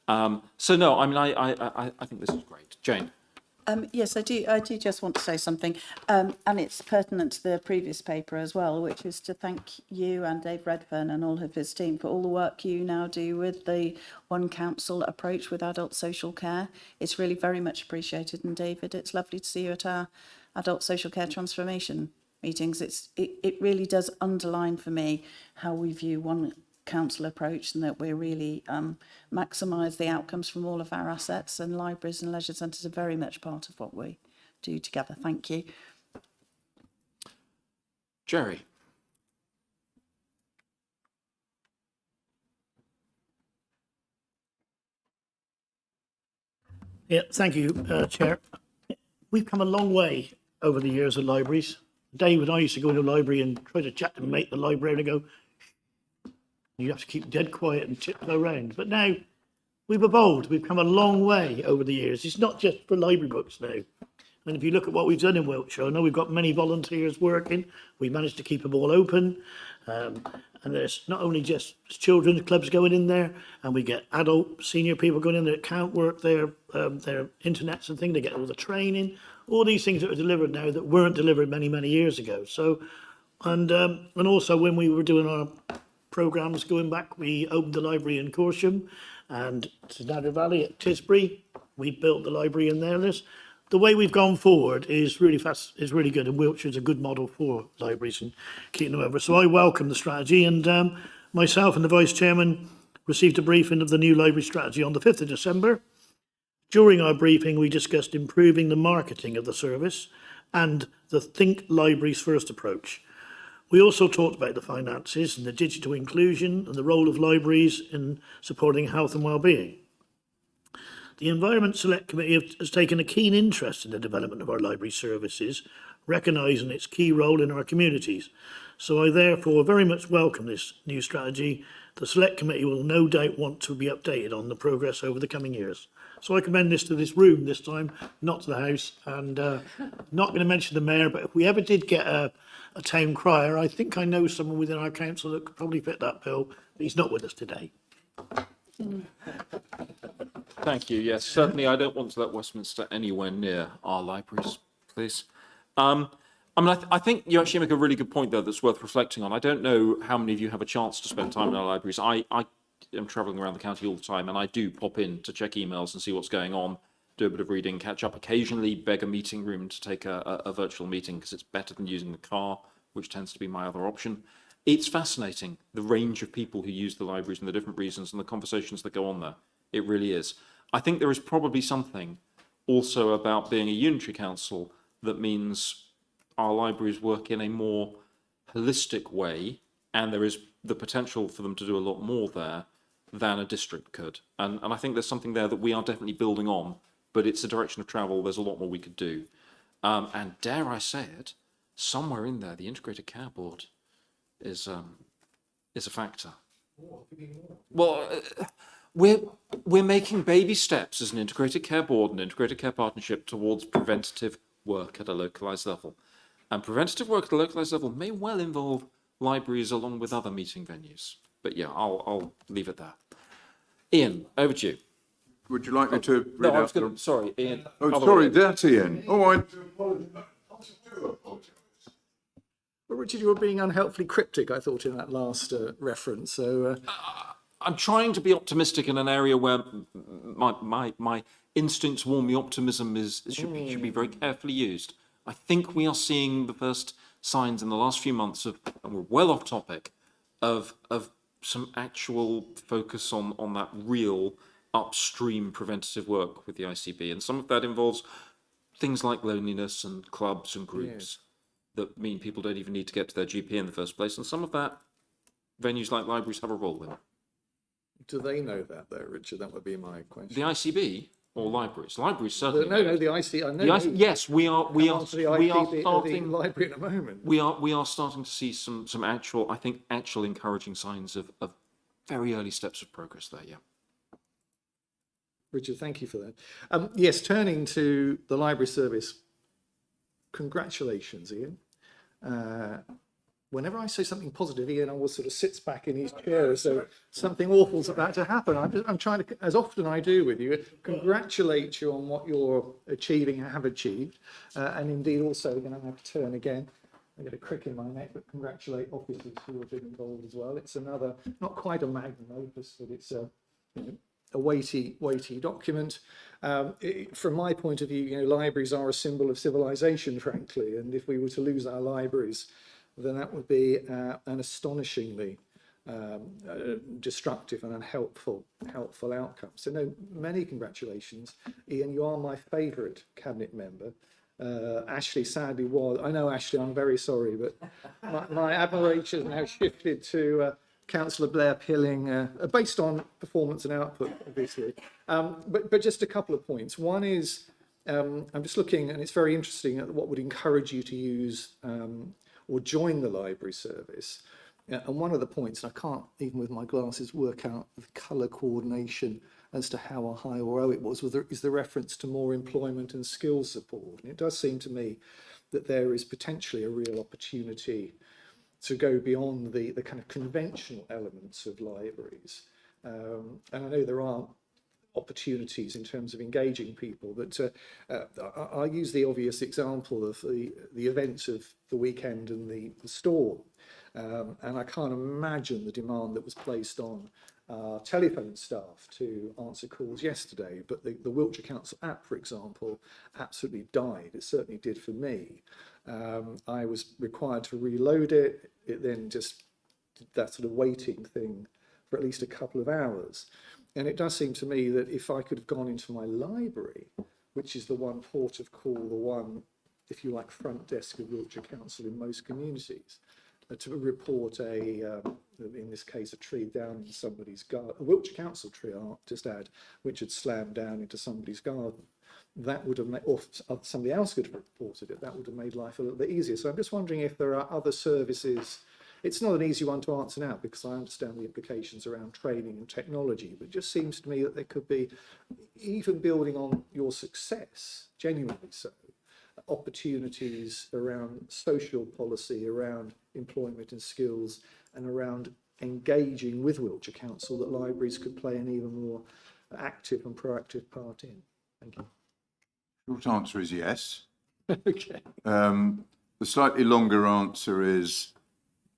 So no, I mean, I think this is great. Jane. Yes, I do just want to say something, and it's pertinent to the previous paper as well, which is to thank you and Dave Redfern and all of his team for all the work you now do with the One Council approach with adult social care. It's really very much appreciated. And David, it's lovely to see you at our adult social care transformation meetings. It really does underline for me how we view One Council approach, and that we really maximise the outcomes from all of our assets, and libraries and leisure centres are very much part of what we do together. Thank you. Jerry. Yeah, thank you, Chair. We've come a long way over the years of libraries. Dave and I used to go into a library and try to chat to mate the librarian and go, you have to keep dead quiet and tiptoe around. But now we've evolved. We've come a long way over the years. It's not just for library books now. And if you look at what we've done in Wiltshire, I know we've got many volunteers working. We managed to keep them all open. And there's not only just children's clubs going in there, and we get adult, senior people going in there that can't work their internets and things. They get all the training, all these things that are delivered now that weren't delivered many, many years ago. So And also when we were doing our programmes going back, we opened the library in Corsham and Tanada Valley at Tisbury. We built the library in there. The way we've gone forward is really fast, is really good, and Wiltshire is a good model for libraries and keeping them over. So I welcome the strategy, and myself and the Vice Chairman received a briefing of the new library strategy on the 5th of December. During our briefing, we discussed improving the marketing of the service and the Think Libraries First approach. We also talked about the finances and the digital inclusion and the role of libraries in supporting health and well-being. The Environment Select Committee has taken a keen interest in the development of our library services, recognising its key role in our communities. So I therefore very much welcome this new strategy. The Select Committee will no doubt want to be updated on the progress over the coming years. So I commend this to this room this time, not to the House, and not going to mention the Mayor, but if we ever did get a town crier, I think I know someone within our council that could probably fit that bill, but he's not with us today. Thank you. Yes, certainly I don't want to let Westminster anywhere near our libraries, please. I think you actually make a really good point there that's worth reflecting on. I don't know how many of you have a chance to spend time in our libraries. I am travelling around the county all the time, and I do pop in to check emails and see what's going on, do a bit of reading, catch up occasionally, beg a meeting room to take a virtual meeting because it's better than using the car, which tends to be my other option. It's fascinating, the range of people who use the libraries and the different reasons and the conversations that go on there. It really is. I think there is probably something also about being a unitary council that means our libraries work in a more holistic way, and there is the potential for them to do a lot more there than a district could. And I think there's something there that we are definitely building on, but it's a direction of travel. There's a lot more we could do. And dare I say it, somewhere in there, the Integrated Care Board is a factor. Well, we're making baby steps as an Integrated Care Board and Integrated Care Partnership towards preventative work at a localised level. And preventative work at a localised level may well involve libraries along with other meeting venues. But yeah, I'll leave it there. Ian, over to you. Would you like me to read No, I was out going to, sorry, Ian. Oh, sorry, that's Ian. Oh, I... Well, Richard, you were being unhelpfully cryptic, I thought, in that last reference. So I'm trying to be optimistic in an area where my instincts warn me optimism should be very carefully used. I think we are seeing the first signs in the last few months of, and we're well off topic, of some actual focus on that real upstream preventative work with the ICB. And some of that involves things like loneliness and clubs and groups that mean people don't even need to get to their GP in the first place. And some of that, venues like libraries have a role in. do they know that, though, Richard? That would be my question. The ICB or libraries? Libraries certainly. No, the IC. I know. Yes, we are starting the library in a moment. We are starting to see some actual encouraging signs of very early steps of progress there. Yeah. Richard, thank you for that. Yes, turning to the library service, congratulations, Ian. Whenever I say something positive, Ian always sort of sits back in his chair as though something awful's about to happen. I'm trying to, as often I do with you, congratulate you on what you're achieving and have achieved. And indeed also, going to have to turn again. I get a crick in my neck, but congratulate officers who have been involved as well. It's another, not quite a magnum opus, but it's a weighty document. From my point of view, libraries are a symbol of civilization, frankly, and if we were to lose our libraries, then that would be an astonishingly destructive and unhelpful outcome. So no, many congratulations. Ian, you are my favourite cabinet member. Ashley sadly was. I know, Ashley, I'm very sorry, but my admiration has now shifted to Councillor Blair Pilling, based on performance and output, obviously. But just a couple of points. One is, I'm just looking, and it's very interesting, at what would encourage you to use or join the library service. And one of the points, and I can't, even with my glasses, work out the colour coordination as to how high or low it was, is the reference to more employment and skills support. And it does seem to me that there is potentially a real opportunity to go beyond the kind of conventional elements of libraries. And I know there are opportunities in terms of engaging people. But I'll use the obvious example of the events of the weekend and the storm. And I can't imagine the demand that was placed on telephone staff to answer calls yesterday, but the Wiltshire Council app, for example, absolutely died. It certainly did for me. I was required to reload it. It then just did that sort of waiting thing for at least a couple of hours. And it does seem to me that if I could have gone into my library, which is the one port of call, the one, if you like, front desk of Wiltshire Council in most communities, to report in this case, a tree down in somebody's garden, a Wiltshire Council tree, I'll just add, which had slammed down into somebody's garden. That would have made, or somebody else could have reported it, that would have made life a little bit easier. So I'm just wondering if there are other services. It's not an easy one to answer now because I understand the implications around training and technology, but it just seems to me that there could be, even building on your success, genuinely so, opportunities around social policy, around employment and skills, and around engaging with Wiltshire Council that libraries could play an even more active and proactive part in. Thank you. Short answer is yes. Okay. The slightly longer answer is,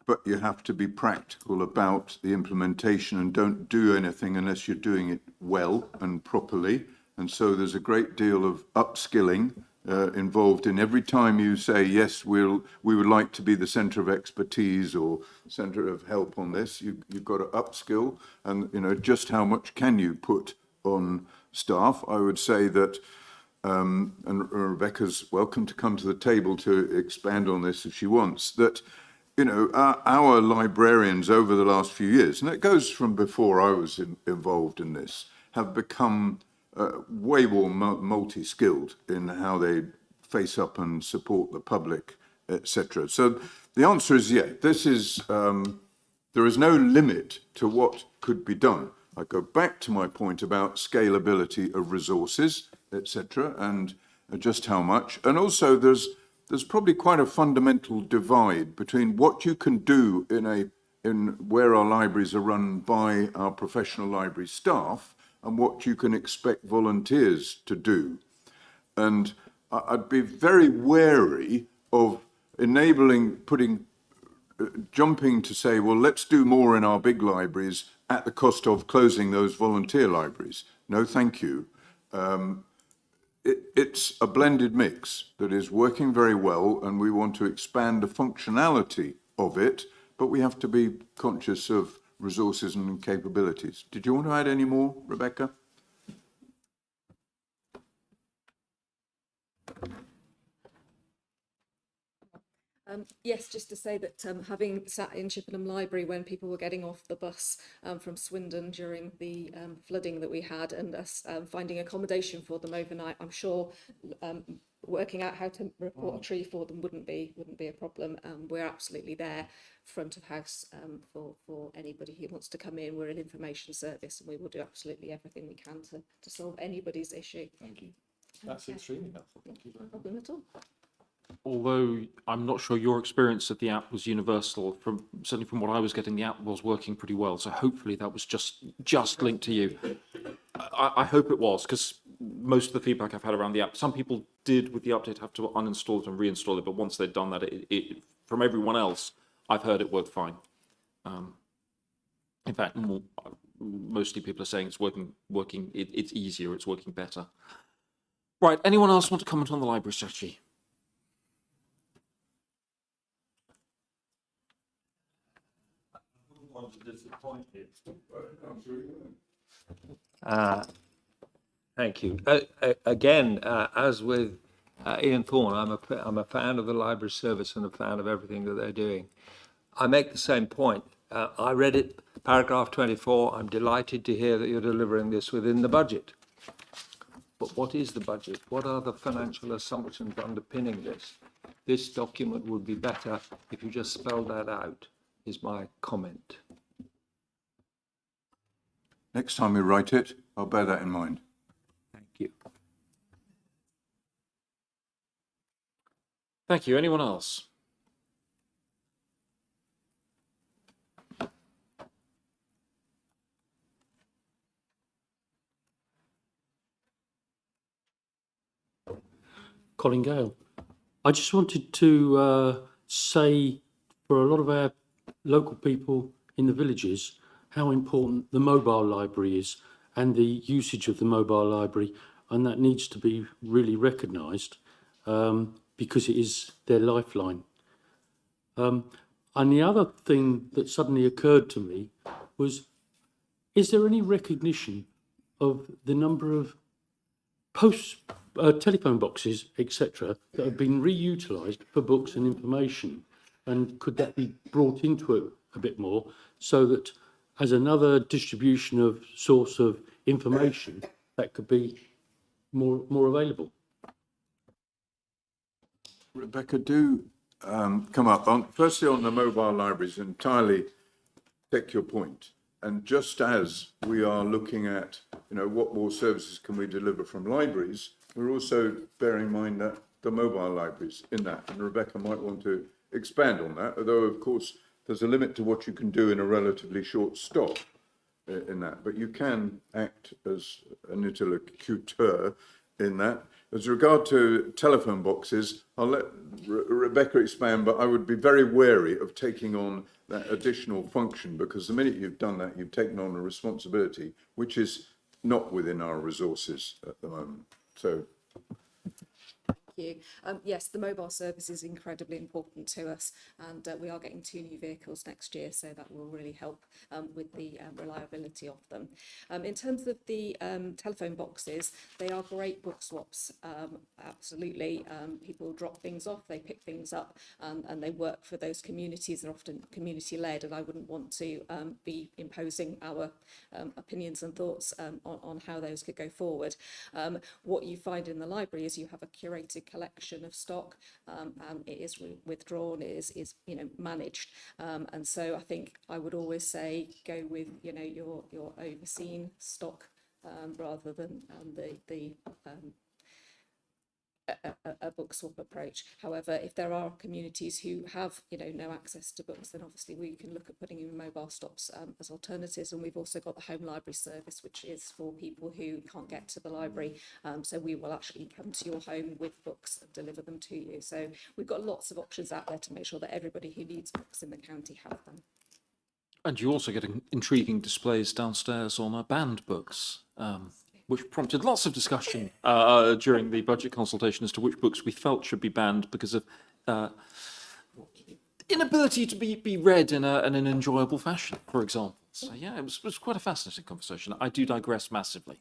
but you have to be practical about the implementation and don't do anything unless you're doing it well and properly. And so there's a great deal of upskilling involved in every time you say, yes, we would like to be the centre of expertise or centre of help on this. You've got to upskill, and just how much can you put on staff? I would say that, and Rebecca's welcome to come to the table to expand on this if she wants, that our librarians over the last few years, and it goes from before I was involved in this, have become way more multi-skilled in how they face up and support the public, etc. So the answer is yeah. This is there is no limit to what could be done. I go back to my point about scalability of resources, etc., and just how much. And also, there's probably quite a fundamental divide between what you can do in where our libraries are run by our professional library staff and what you can expect volunteers to do. And I'd be very wary of jumping to say, well, let's do more in our big libraries at the cost of closing those volunteer libraries. No, thank you. It's a blended mix that is working very well, and we want to expand the functionality of it, but we have to be conscious of resources and capabilities. Did you want to add any more, Rebecca? Yes, just to say that having sat in Chippenham Library when people were getting off the bus from Swindon during the flooding that we had, and us finding accommodation for them overnight, I'm sure working out how to report a tree for them wouldn't be a problem. We're absolutely there, front of house, for anybody who wants to come in. We're an information service, and we will do absolutely everything we can to solve anybody's issue. Thank you. That's extremely helpful. Thank you very much. No problem at all. Although I'm not sure your experience of the app was universal, certainly from what I was getting, the app was working pretty well. So hopefully that was just linked to you. I hope it was, because most of the feedback I've had around the app, some people did with the update have to uninstall it and reinstall it, but once they'd done that, it from everyone else, I've heard it worked fine. In fact, mostly people are saying it's working. It's easier. It's working better. Right. Anyone else want to comment on the library strategy? Thank you. Again, as with Ian Thorne, I'm a fan of the library service and a fan of everything that they're doing. I make the same point. I read it, paragraph 24. I'm delighted to hear that you're delivering this within the budget. But what is the budget? What are the financial assumptions underpinning this? This document would be better if you just spelled that out, is my comment. Next time we write it, I'll bear that in mind. Thank you. Thank you. Anyone else? Colin Gale. I just wanted to say for a lot of our local people in the villages how important the mobile library is and the usage of the mobile library, and that needs to be really recognised because it is their lifeline. And the other thing that suddenly occurred to me was, is there any recognition of the number of telephone boxes, etc., that have been reutilised for books and information? And could that be brought into it a bit more so that as another distribution of source of information, that could be more available? Rebecca, do come up. Firstly, on the mobile libraries, entirely take your point. And just as we are looking at, what more services can we deliver from libraries, we're also bearing in mind that the mobile libraries in that. And Rebecca might want to expand on that, although, of course, there's a limit to what you can do in a relatively short stop in that. But you can act as an interlocuteur in that. As regard to telephone boxes, I'll let Rebecca expand, but I would be very wary of taking on that additional function, because the minute you've done that, you've taken on a responsibility which is not within our resources at the moment. So. Thank you. Yes, the mobile service is incredibly important to us, and we are getting 2 new vehicles next year, so that will really help with the reliability of them. In terms of the telephone boxes, they are great book swaps. Absolutely, people drop things off, they pick things up, and they work for those communities. They're often community-led, and I wouldn't want to be imposing our opinions and thoughts on how those could go forward. What you find in the library is you have a curated collection of stock. It is withdrawn, it is managed, and so I think I would always say go with your overseen stock rather than a book swap approach. However, if there are communities who have no access to books, then obviously we can look at putting in mobile stops as alternatives. And we've also got the home library service, which is for people who can't get to the library, so we will actually come to your home with books and deliver them to you. So we've got lots of options out there to make sure that everybody who needs books in the county have them. And you also get intriguing displays downstairs on banned books, which prompted lots of discussion during the budget consultation as to which books we felt should be banned because of inability to be read in an enjoyable fashion, for example. So yeah, it was quite a fascinating conversation. I do digress massively.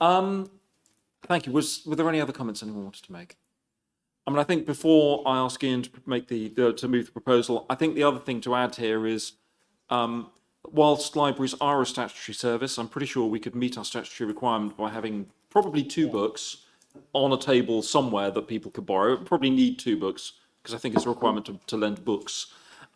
Thank you. Were there any other comments anyone wanted to make? I mean, I think before I ask Ian to make to move the proposal, I think the other thing to add here is, whilst libraries are a statutory service, I'm pretty sure we could meet our statutory requirement by having probably 2 books on a table somewhere that people could borrow. Probably need 2 books because I think it's a requirement to lend books.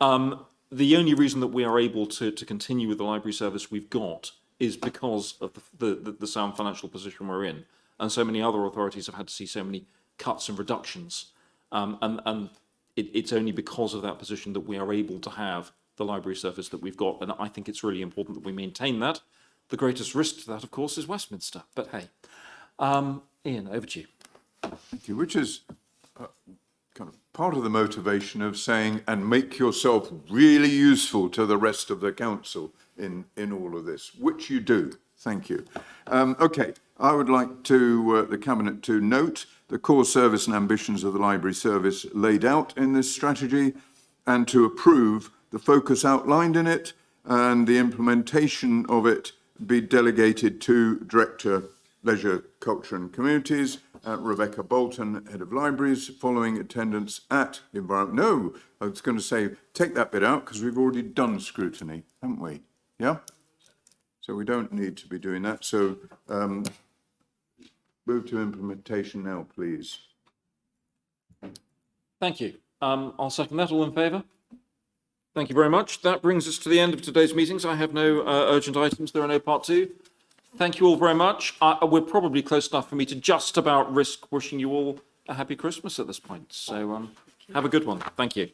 The only reason that we are able to continue with the library service we've got is because of the sound financial position we're in. And so many other authorities have had to see so many cuts and reductions. And it's only because of that position that we are able to have the library service that we've got, and I think it's really important that we maintain that. The greatest risk to that, of course, is Westminster, but hey. Ian, over to you. Thank you, which is kind of part of the motivation of saying, and make yourself really useful to the rest of the council in all of this, which you do. Thank you. Okay, I would like to the Cabinet to note the core service and ambitions of the library service laid out in this strategy, and to approve the focus outlined in it, and the implementation of it be delegated to Director, Leisure, Culture and Communities, Rebecca Bolton, Head of Libraries, following attendance at environment. No, I was going to say, take that bit out because we've already done scrutiny, haven't we? Yeah? So we don't need to be doing that. So move to implementation now, please. Thank you. I'll second that. All in favour? Thank you very much. That brings us to the end of today's meetings. I have no urgent items. There are no part 2. Thank you all very much. We're probably close enough for me to just about risk wishing you all a happy Christmas at this point. So have a good one. Thank you.